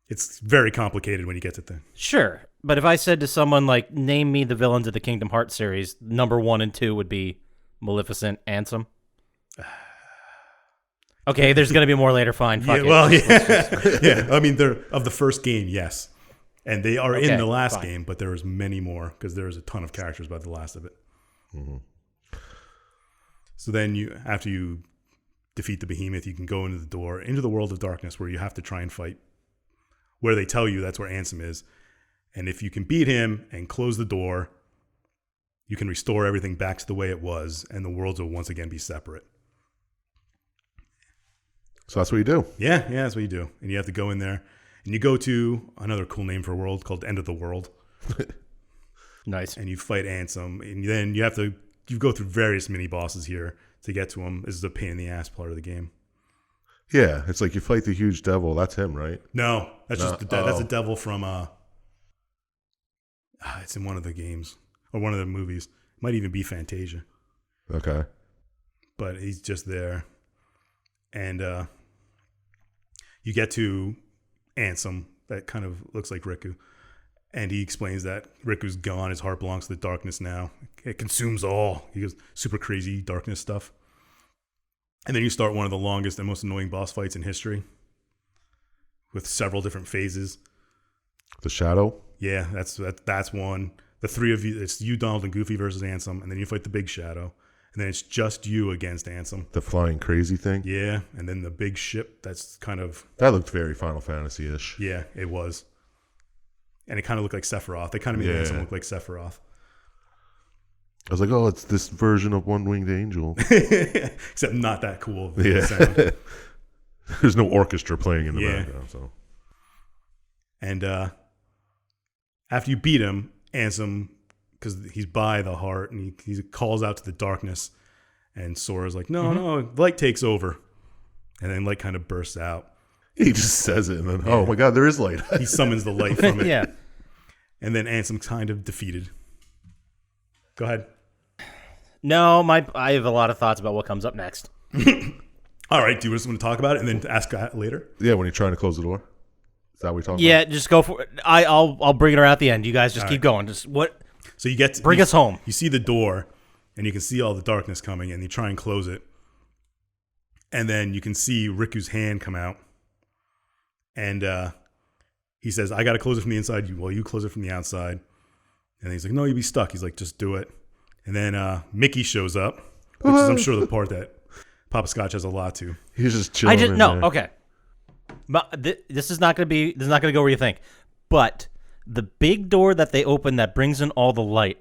It's very complicated when you get to things. Sure, but if I said to someone like, "Name me the villains of the Kingdom Hearts series," number 1 and 2 would be Maleficent, Ansem. Okay, there's going to be more later. Fine. Fuck it. Well, yeah. I mean, they're of the first game, yes, and they are in the last game, but there's many more because there's a ton of characters by the last of it. Mm-hmm. So then, after you defeat the behemoth, you can go into the world of darkness, where you have to try and fight. Where they tell you that's where Ansem is, and if you can beat him and close the door, you can restore everything back to the way it was, and the worlds will once again be separate. So that's what you do. Yeah, that's what you do. And you have to go in there, and you go to another cool name for a world called End of the World. Nice. And you fight Ansem, and then you go through various mini bosses here to get to him. This is a pain in the ass part of the game. Yeah, it's like you fight the huge devil. That's him, right? No, that's just that's a devil from it's in one of the games or one of the movies. It might even be Fantasia. Okay. But he's just there. And you get to Ansem that kind of looks like Riku. And he explains that Riku's gone. His heart belongs to the darkness now. It consumes all. He goes super crazy darkness stuff. And then you start one of the longest and most annoying boss fights in history with several different phases. The Shadow? Yeah, that's one. The three of you, it's you, Donald, and Goofy versus Ansem. And then you fight the big Shadow. And then it's just you against Ansem. The flying crazy thing? Yeah, and then the big ship that's kind of... That looked very Final Fantasy-ish. Yeah, it was. And it kind of looked like Sephiroth. They kind of made Ansem look like Sephiroth. I was like, oh, it's this version of One Winged Angel. Except not that cool. Yeah. Sound. There's no orchestra playing in the background. So. And after you beat him, Ansem, because he's by the heart, and he calls out to the darkness, and Sora's like, no, light takes over. And then light kind of bursts out. He just says it, and then, oh my God, there is light. He summons the light from it. Yeah. And then Ansem's kind of defeated. Go ahead. No, I have a lot of thoughts about what comes up next. All right, do you just want to talk about it and then ask later? Yeah, when you're trying to close the door. Is that what we're talking about? Yeah, just go for it. I'll bring it around at the end. You guys just keep going. Just what? So you get bring us home. You see the door, and you can see all the darkness coming, and you try and close it, and then you can see Riku's hand come out, and he says, "I got to close it from the inside. You close it from the outside." And he's like, "No, you'll be stuck." He's like, "Just do it." And then Mickey shows up, which is, I'm sure, the part that Poppascotch has a lot to. He's just chilling. Okay. But this is not going to go where you think. But the big door that they open that brings in all the light,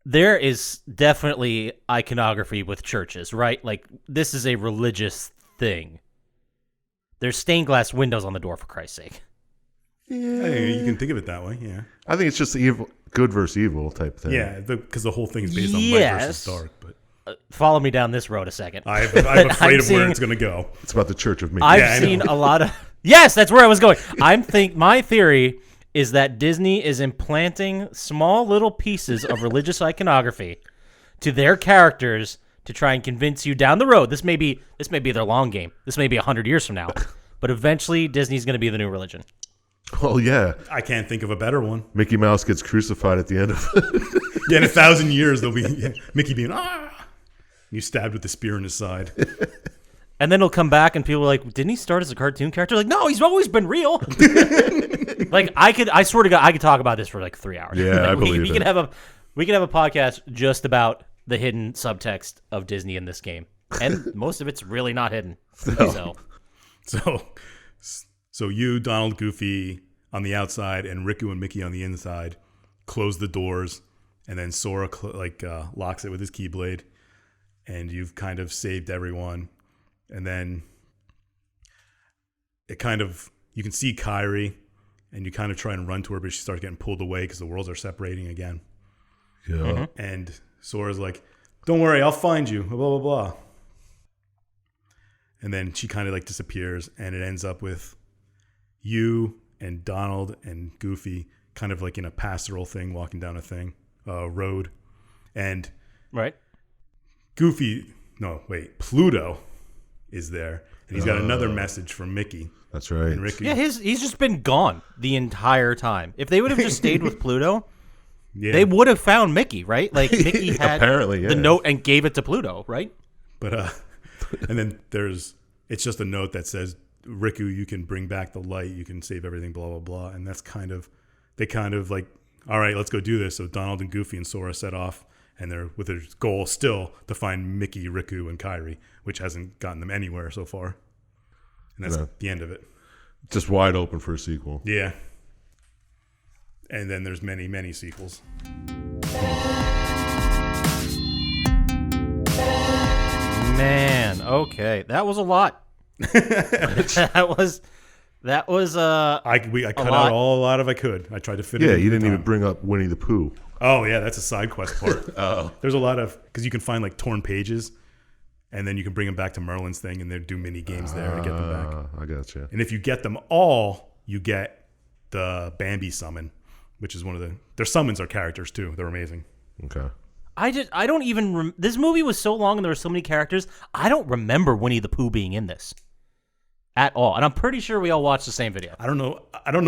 there is definitely iconography with churches, right? Like, this is a religious thing. There's stained glass windows on the door, for Christ's sake. Yeah, hey, you can think of it that way. Yeah, I think it's just evil, good versus evil type thing. Yeah, because the whole thing is based on light versus dark. But follow me down this road a second. I'm afraid of where it's going to go. It's about the Church of Mickey. I've seen a lot of. Yes, that's where I was going. My theory is that Disney is implanting small little pieces of religious iconography to their characters to try and convince you down the road. This may be their long game. This may be 100 years from now, but eventually Disney's going to be the new religion. Oh, yeah. I can't think of a better one. Mickey Mouse gets crucified at the end of it. Yeah, in 1,000 years, there'll be Mickey being, you stabbed with the spear in his side. And then he'll come back and people are like, didn't he start as a cartoon character? Like, no, he's always been real. Like, I swear to God, I could talk about this for like 3 hours. Yeah, like, I believe we it. We could have a podcast just about the hidden subtext of Disney in this game. And most of it's really not hidden. No. So you, Donald, Goofy on the outside, and Riku and Mickey on the inside close the doors, and then Sora locks it with his Keyblade, and you've kind of saved everyone. And then you can see Kairi, and you kind of try and run to her, but she starts getting pulled away because the worlds are separating again. Yeah. And Sora's like, "Don't worry, I'll find you." Blah blah blah. And then she kind of like disappears, and it ends up with you and Donald and Goofy kind of like in a pastoral thing, walking down a road, and Right. Pluto is there, and he's got another message from Mickey. That's right. And Ricky. Yeah, he's just been gone the entire time. If they would have just stayed with Pluto, they would have found Mickey, right? Like Mickey had Apparently, yeah. the note and gave it to Pluto, right? But and then it's just a note that says, "Riku, you can bring back the light. You can save everything." Blah blah blah. And that's they kind of like, all right, let's go do this. So Donald and Goofy and Sora set off, and they're with their goal still to find Mickey, Riku, and Kairi, which hasn't gotten them anywhere so far. And that's the end of it. Just wide open for a sequel. Yeah. And then there's many, many sequels. Man, okay, that was a lot. that was I cut out a lot of I could. I tried to fit it in. Yeah, you didn't even bring up Winnie the Pooh. Oh yeah, that's a side quest part. There's a lot of, because you can find like torn pages, and then you can bring them back to Merlin's thing, and they do mini games there to get them back. I gotcha. And if you get them all, you get the Bambi summon, which is one of their summons are characters too. They're amazing. Okay. I don't even. This movie was so long and there were so many characters. I don't remember Winnie the Pooh being in this at all, and I'm pretty sure we all watched the same video. I don't know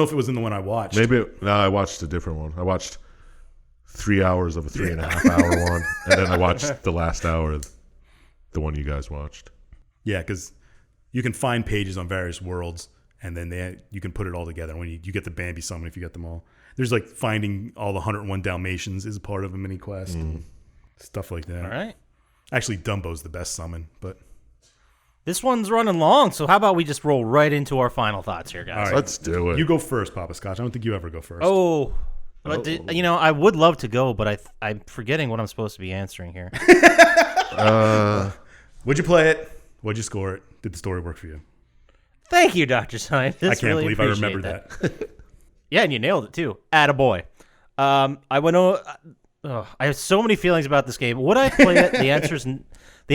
if it was in the one I watched. No, I watched a different one. I watched 3 hours of a 3.5 hour one, and then I watched the last hour of the one you guys watched. Yeah, because you can find pages on various worlds, and then you can put it all together. When you get the Bambi summon, if you get them all, there's like finding all the 101 Dalmatians is a part of a mini quest, stuff like that. All right. Actually, Dumbo's the best summon, but This one's running long, so how about we just roll right into our final thoughts here, guys? all right, Let's do it. you go first, Poppascotch. I don't think you ever go first. I would love to go, but I'm forgetting what I'm supposed to be answering here. Would you play it? Would you score it? Did the story work for you? Thank you, Dr. Scientist. I can't Really believe I appreciate remembered that. Yeah, and you nailed it too. Attaboy. I went over. I have so many feelings about this game. Would I play it? The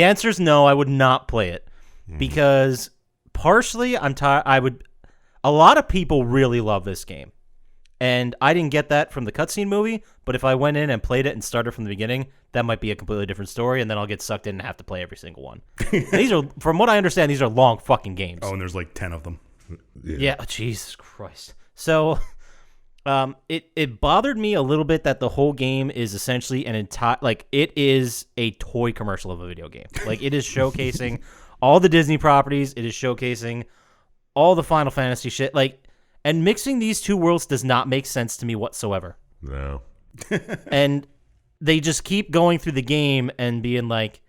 answer is no. I would not play it because partially I'm tired. A lot of people really love this game, and I didn't get that from the cutscene movie. But if I went in and played it and started from the beginning, that might be a completely different story, and then I'll get sucked in and have to play every single one. These are, from what I understand, these are long fucking games. Oh, and there's like 10 of them. Yeah, Jesus Christ. So, it bothered me a little bit that the whole game is essentially it is a toy commercial of a video game. Like, it is showcasing all the Disney properties. It is showcasing all the Final Fantasy shit. Like, and mixing these two worlds does not make sense to me whatsoever. No. And they just keep going through the game and being like,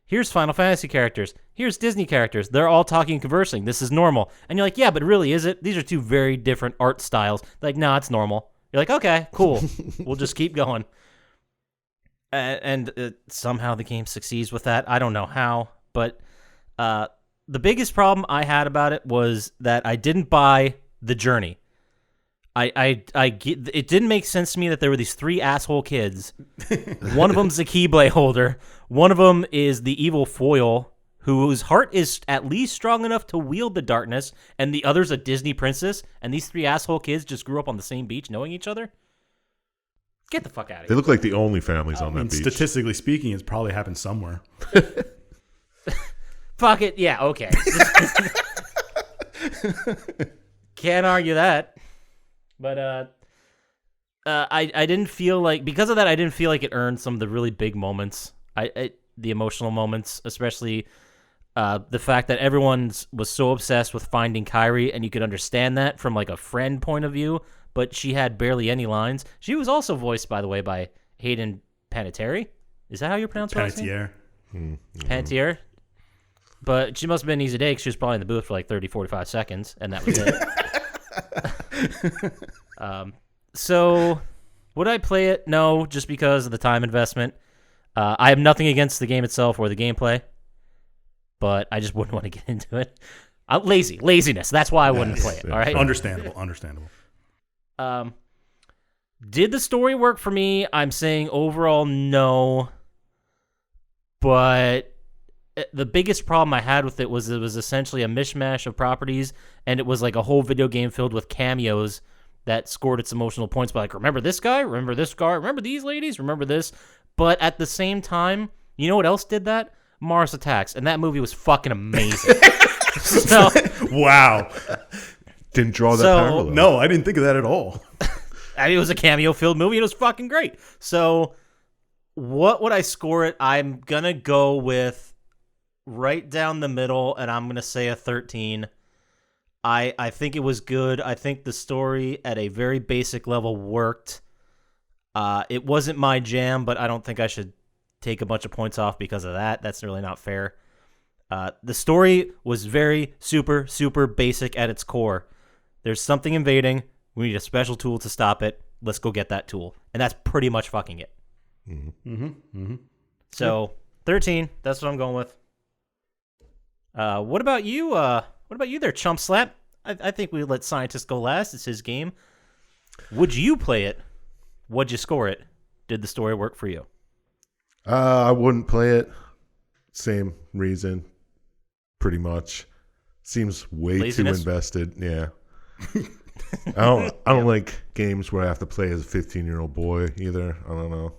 here's Final Fantasy characters. Here's Disney characters. They're all talking and conversing. This is normal. And you're like, yeah, but really, is it? These are two very different art styles. Like, nah, it's normal. You're like, okay, cool. We'll just keep going. And somehow the game succeeds with that. I don't know how. But the biggest problem I had about it was that I didn't buy the journey. It didn't make sense to me that there were these three asshole kids. One of them's a Keyblade holder. One of them is the evil foil, whose heart is at least strong enough to wield the darkness, and the other's a Disney princess, and these three asshole kids just grew up on the same beach knowing each other? Get the fuck out of They here. look like the only families on that beach. Statistically speaking, it's probably happened somewhere. Fuck it. Yeah, okay. Can't argue that. But I didn't feel like, because of that, I didn't feel like it earned some of the really big moments. The emotional moments, especially the fact that everyone was so obsessed with finding Kairi, and you could understand that from like a friend point of view, but she had barely any lines. She was also voiced, by the way, by Hayden Panettiere. Is that how you pronounce her last name? Panettiere. But she must have been easy day because she was probably in the booth for like 30, 45 seconds, and that was it. So would I play it? No, just because of the time investment. I have nothing against the game itself or the gameplay, but I just wouldn't want to get into it. Laziness. That's why I wouldn't play it. All right. Understandable. Did the story work for me? I'm saying overall no. But the biggest problem I had with it was essentially a mishmash of properties, and it was like a whole video game filled with cameos that scored its emotional points by like, remember this guy, remember this guy, remember these ladies, remember this. But at the same time, you know what else did that? Mars Attacks, and that movie was fucking amazing. So, Wow. Didn't draw that So- parallel. No, I didn't think of that at all. I mean, it was a cameo-filled movie. It was fucking great. So, what would I score it? I'm gonna go with right down the middle, and I'm gonna say a 13. I think it was good. I think the story at a very basic level worked. It wasn't my jam, but I don't think I should take a bunch of points off because of that. That's really not fair. The story was very super, super basic at its core. There's something invading. We need a special tool to stop it. Let's go get that tool. And that's pretty much fucking it. So, 13. That's what I'm going with. What about you? What about you there, Chump Slap? I think we let Syintist go last. It's his game. Would you play it? Would you score it? Did the story work for you? I wouldn't play it. Same reason, pretty much. Seems way Laziness? too invested. Yeah. I don't like games where I have to play as a 15-year-old boy either. I don't know.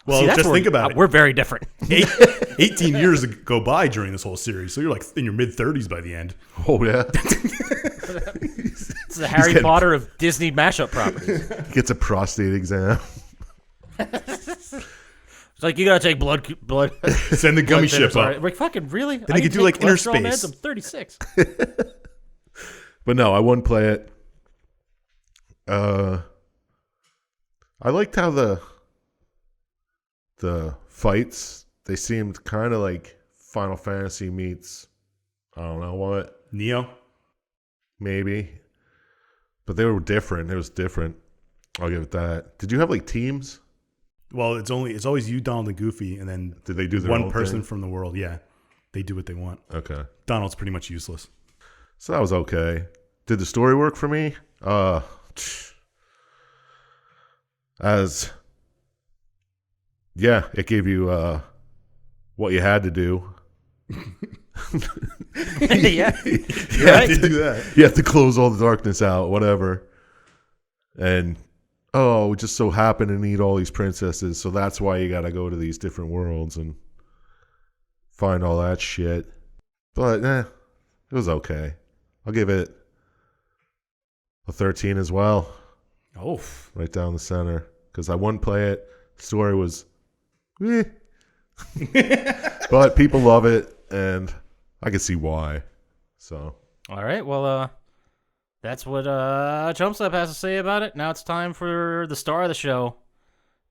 Well, See, that's just where think about it. We're very different. 18 years go by during this whole series, so you're like in your mid-30s by the end. Oh yeah. It's the Harry getting- Potter of Disney mashup properties. Gets a prostate exam. It's like, you gotta take blood. Send the gummy ship Sorry. up. We're like, fucking really? Then you could do, like, inner space. I'm 36. But no, I wouldn't play it. I liked how the fights, they seemed kind of like Final Fantasy meets, I don't know what, Neo? maybe. But they were different. It was different. I'll give it that. Did you have like teams? Well, it's always you, Donald, and Goofy, and then Did they do their one own person thing? from the world. Yeah, they do what they want. Okay. Donald's pretty much useless. So that was okay. Did the story work for me? Yeah, it gave you what you had to do. Yeah. Yeah, right. to do that. You have to close all the darkness out, whatever. And we just so happen to need all these princesses, so that's why you got to go to these different worlds and find all that shit. But it was okay. I'll give it a 13 as well, Oh, right down the center, because I wouldn't play it. The story was, eh. But people love it, and I can see why. So All right. Well, that's what Chump Slap has to say about it. Now it's time for the star of the show,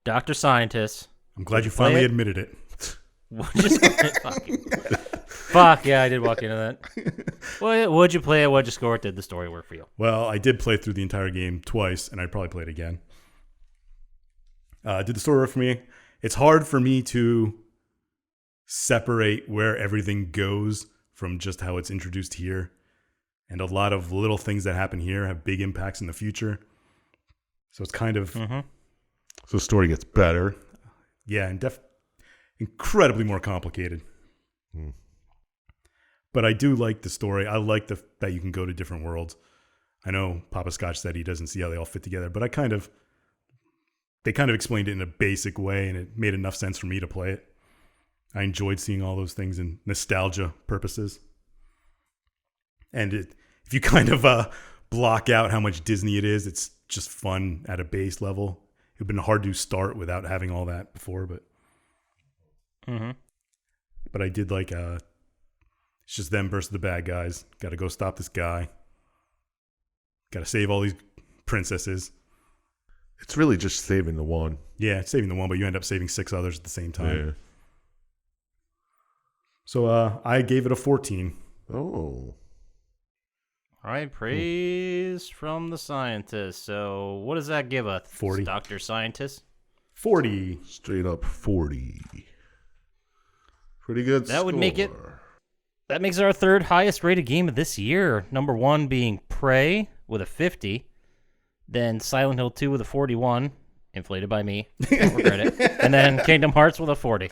Dr. Syintist. I'm glad you Play finally it? admitted it. Fuck yeah, I did walk into that. Well, would you play it? What'd you score it? Did the story work for you? Well, I did play through the entire game twice, and I'd probably play it again. Did the story work for me? It's hard for me to separate where everything goes from just how it's introduced here. And a lot of little things that happen here have big impacts in the future. So it's kind of, so the story gets better. yeah, and incredibly more complicated. But I do like the story. I like that you can go to different worlds. I know Poppascotch said he doesn't see how they all fit together, but they kind of explained it in a basic way, and it made enough sense for me to play it. I enjoyed seeing all those things in nostalgia purposes. And if you kind of block out how much Disney it is, it's just fun at a base level. It would have been hard to start without having all that before, but but I did like it's just them versus the bad guys. Got to go stop this guy. Got to save all these princesses. It's really just saving the one. Yeah, it's saving the one, but you end up saving 6 others at the same time. Yeah. So I gave it a 14. Oh. All right, praise from the Syintist. So what does that give us, 40. Dr. Syintist? 40. Straight up 40. Pretty good That would make it- score. That makes it our third highest rated game of this year. Number one being Prey with a 50. Then Silent Hill 2 with a 41, inflated by me. Don't regret it. And then Kingdom Hearts with a 40.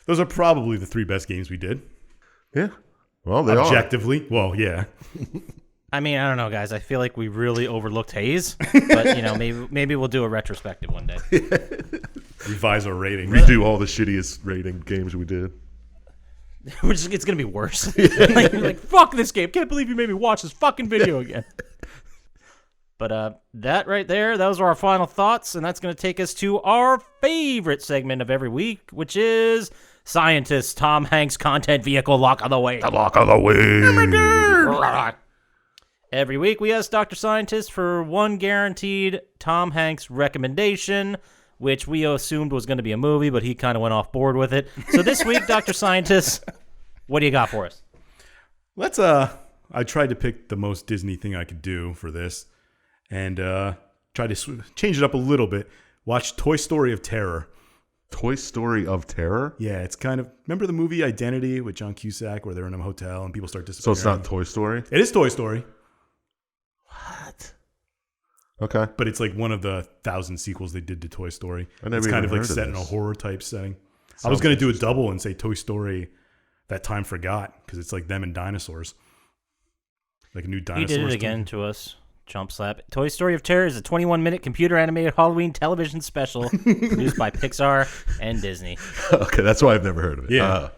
Those are probably the 3 best games we did. Yeah. Well, they Objectively. Well, yeah. I mean, I don't know, guys. I feel like we really overlooked Haze. But, maybe we'll do a retrospective one day. Revise our rating. Redo all the shittiest rating games we did. It's going to be worse. like, fuck this game. Can't believe you made me watch this fucking video again. But that right there, those are our final thoughts, and that's going to take us to our favorite segment of every week, which is Syintist, Tom Hanks' content vehicle lock of the week. The lock of the week. Every week, we ask Dr. Syintist for one guaranteed Tom Hanks recommendation, which we assumed was going to be a movie, but he kind of went off board with it. So this week, Dr. Syintist, what do you got for us? I tried to pick the most Disney thing I could do for this. And try to change it up a little bit. Watch Toy Story of Terror. Toy Story of Terror? Yeah, it's kind of... Remember the movie Identity with John Cusack where they're in a hotel and people start disappearing? So it's not Toy Story? It is Toy Story. What? Okay. But it's like one of the 1,000 sequels they did to Toy Story. I never It's kind of even like heard of set in this. a horror type setting. I was going to do a double and say Toy Story That Time Forgot because it's like them and dinosaurs. Like a new dinosaur. He did it again to us. Chump Slap. Toy Story of Terror is a 21-minute computer-animated Halloween television special produced by Pixar and Disney. Okay, that's why I've never heard of it. Yeah.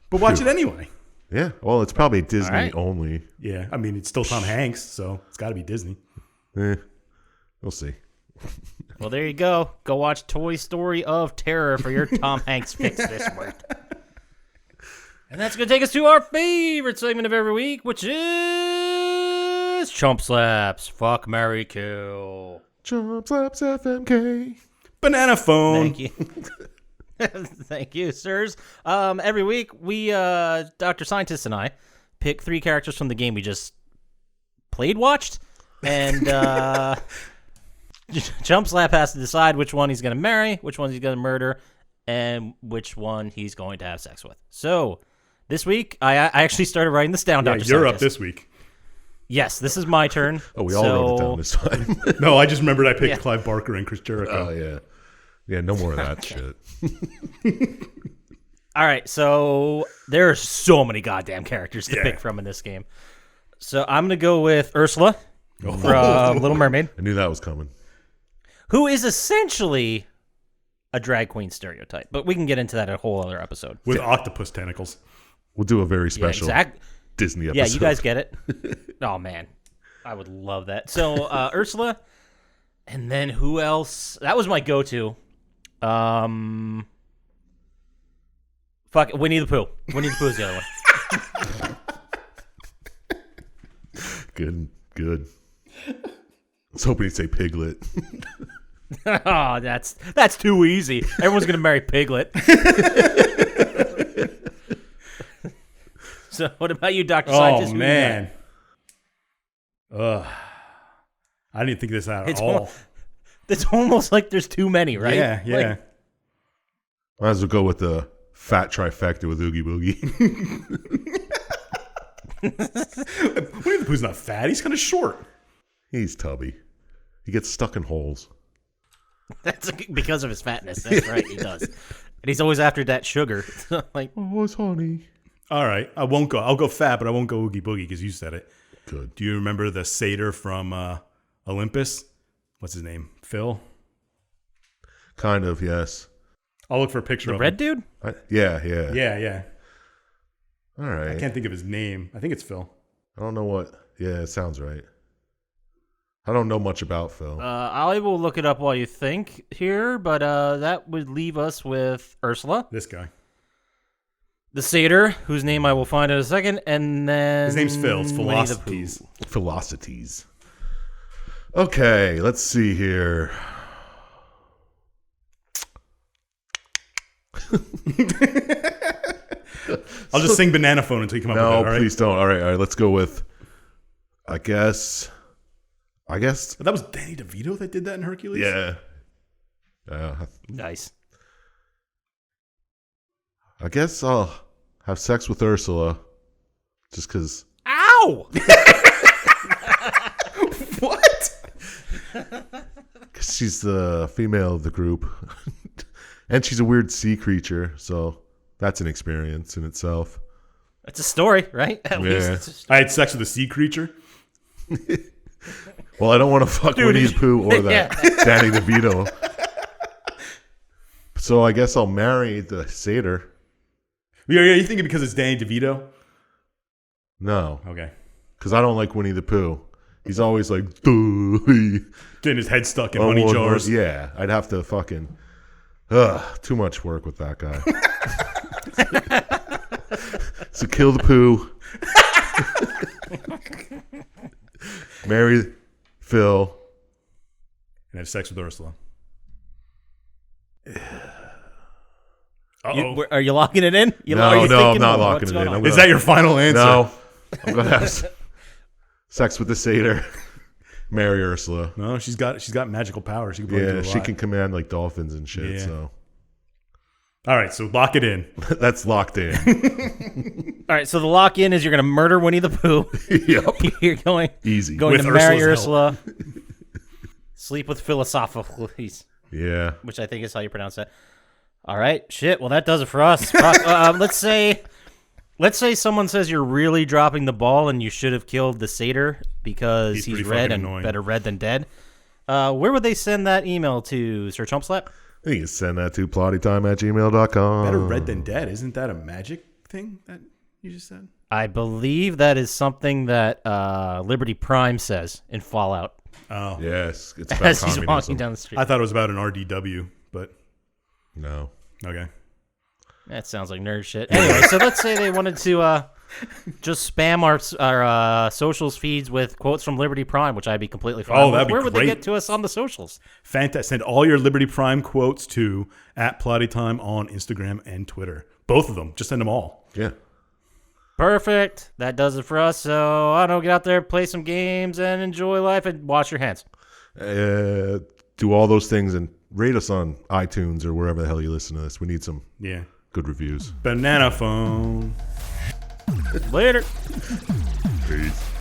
But watch it anyway. Yeah, well, it's probably Disney right. only. Yeah, I mean, it's still Tom Hanks, so it's got to be Disney. We'll see. Well, there you go. Go watch Toy Story of Terror for your Tom Hanks fix this week. And that's going to take us to our favorite segment of every week, which is Chump Slaps. Fuck, marry, kill. Chump Slaps FMK. Banana phone. Thank you. Thank you, sirs. Every week, we, Dr. Syintist and I, pick 3 characters from the game we just watched, and Chump Slap has to decide which one he's going to marry, which one he's going to murder, and which one he's going to have sex with. So, this week, I actually started writing this down, Dr. You're Syintist. up this week. Yes, this is my turn. Oh, we all wrote it down this time. No, I just remembered I picked Clive Barker and Chris Jericho. Oh, yeah. Yeah, no more of that shit. All right, so there are so many goddamn characters to pick from in this game. So I'm going to go with Ursula from Little Mermaid, I knew that was coming. who is essentially a drag queen stereotype, but we can get into that in a whole other episode. With octopus tentacles. We'll do a very special Disney episode. Yeah, you guys get it. Oh, man. I would love that. So Ursula, and then who else? That was my go-to. Fuck, Winnie the Pooh. Winnie the Pooh's the other one. Good. I was hoping you'd say Piglet. Oh, that's too easy. Everyone's gonna marry Piglet. So, what about you, Dr. Syintist? Oh, man. Ugh. I didn't think this out at all. It's almost like there's too many, right? Yeah. Like, Might as well go with the fat trifecta with Oogie Boogie. Winnie the Pooh's not fat. He's kind of short. He's tubby. He gets stuck in holes. that's because of his fatness. That's right, he does. And he's always after that sugar. Like, Oh, it's honey. All right. I won't go. I'll go fat, but I won't go Oogie Boogie because you said it. Good. Do you remember the satyr from Olympus? What's his name? Phil? Kind of, yes. I'll look for a picture the of red him. dude? Yeah. Yeah. All right. I can't think of his name. I think it's Phil. I don't know what. Yeah, it sounds right. I don't know much about Phil. I will look it up while you think here, but that would leave us with Ursula, This guy. the satyr, whose name I will find in a second, and then His name's Phil. It's Winnie the Pooh. Philosophies. Philosophies. Okay, let's see here. I'll just sing Banana Phone until you come up No, with it, all right? please don't. All right. Let's go with. I guess. That was Danny DeVito that did that in Hercules? Yeah. Nice. I guess I'll have sex with Ursula, just because. Ow! What? 'Cause she's the female of the group. And she's a weird sea creature, so that's an experience in itself. It's a story, right? At least it's a story. I had sex with a sea creature. Well, I don't want to fuck Winnie the Pooh or that Danny DeVito. So I guess I'll marry the satyr. Yeah, you thinking because it's Danny DeVito? No. Okay. Because I don't like Winnie the Pooh. He's always like, getting Getting his head stuck in honey jars. Yeah, I'd have to fucking... too much work with that guy. So kill the Pooh. Marry Phil. And have sex with Ursula. Are you locking it in? No, I'm not locking it in. Is that your final answer? No. I'm going to have sex with the satyr. Marry Ursula. No, she's got magical powers. She can probably do a lot. She can command like dolphins and shit. Yeah. So all right, so lock it in. that's locked in. All right, so the lock in is you're going to murder Winnie the Pooh. Yep. You're going Easy. going With to marry Ursula's Ursula. Sleep with Philosophocles, Yeah. which I think is how you pronounce that. All right, shit. Well, that does it for us. Let's say someone says you're really dropping the ball and you should have killed the satyr because he's red and annoying. better red than dead. Where would they send that email to, Sir Chump Slap? You can send that to plottytime@gmail.com. Better red than dead. Isn't that a magic thing that you just said? I believe that is something that Liberty Prime says in Fallout Oh. Yes. It's about as he's communism. walking down the street. I thought it was about an RDW, but No. okay. That sounds like nerd shit. Anyway, so let's say they wanted to just spam our socials feeds with quotes from Liberty Prime, which I'd be completely fine with. that'd be Where would they great. get to us on the socials? Fantastic. Send all your Liberty Prime quotes to @PlottyTime on Instagram and Twitter. Both of them. Just send them all. Yeah. Perfect. That does it for us. So, I don't know, get out there, play some games, and enjoy life, and wash your hands. Do all those things and rate us on iTunes or wherever the hell you listen to this. We need some good reviews. Banana phone. Later. Peace.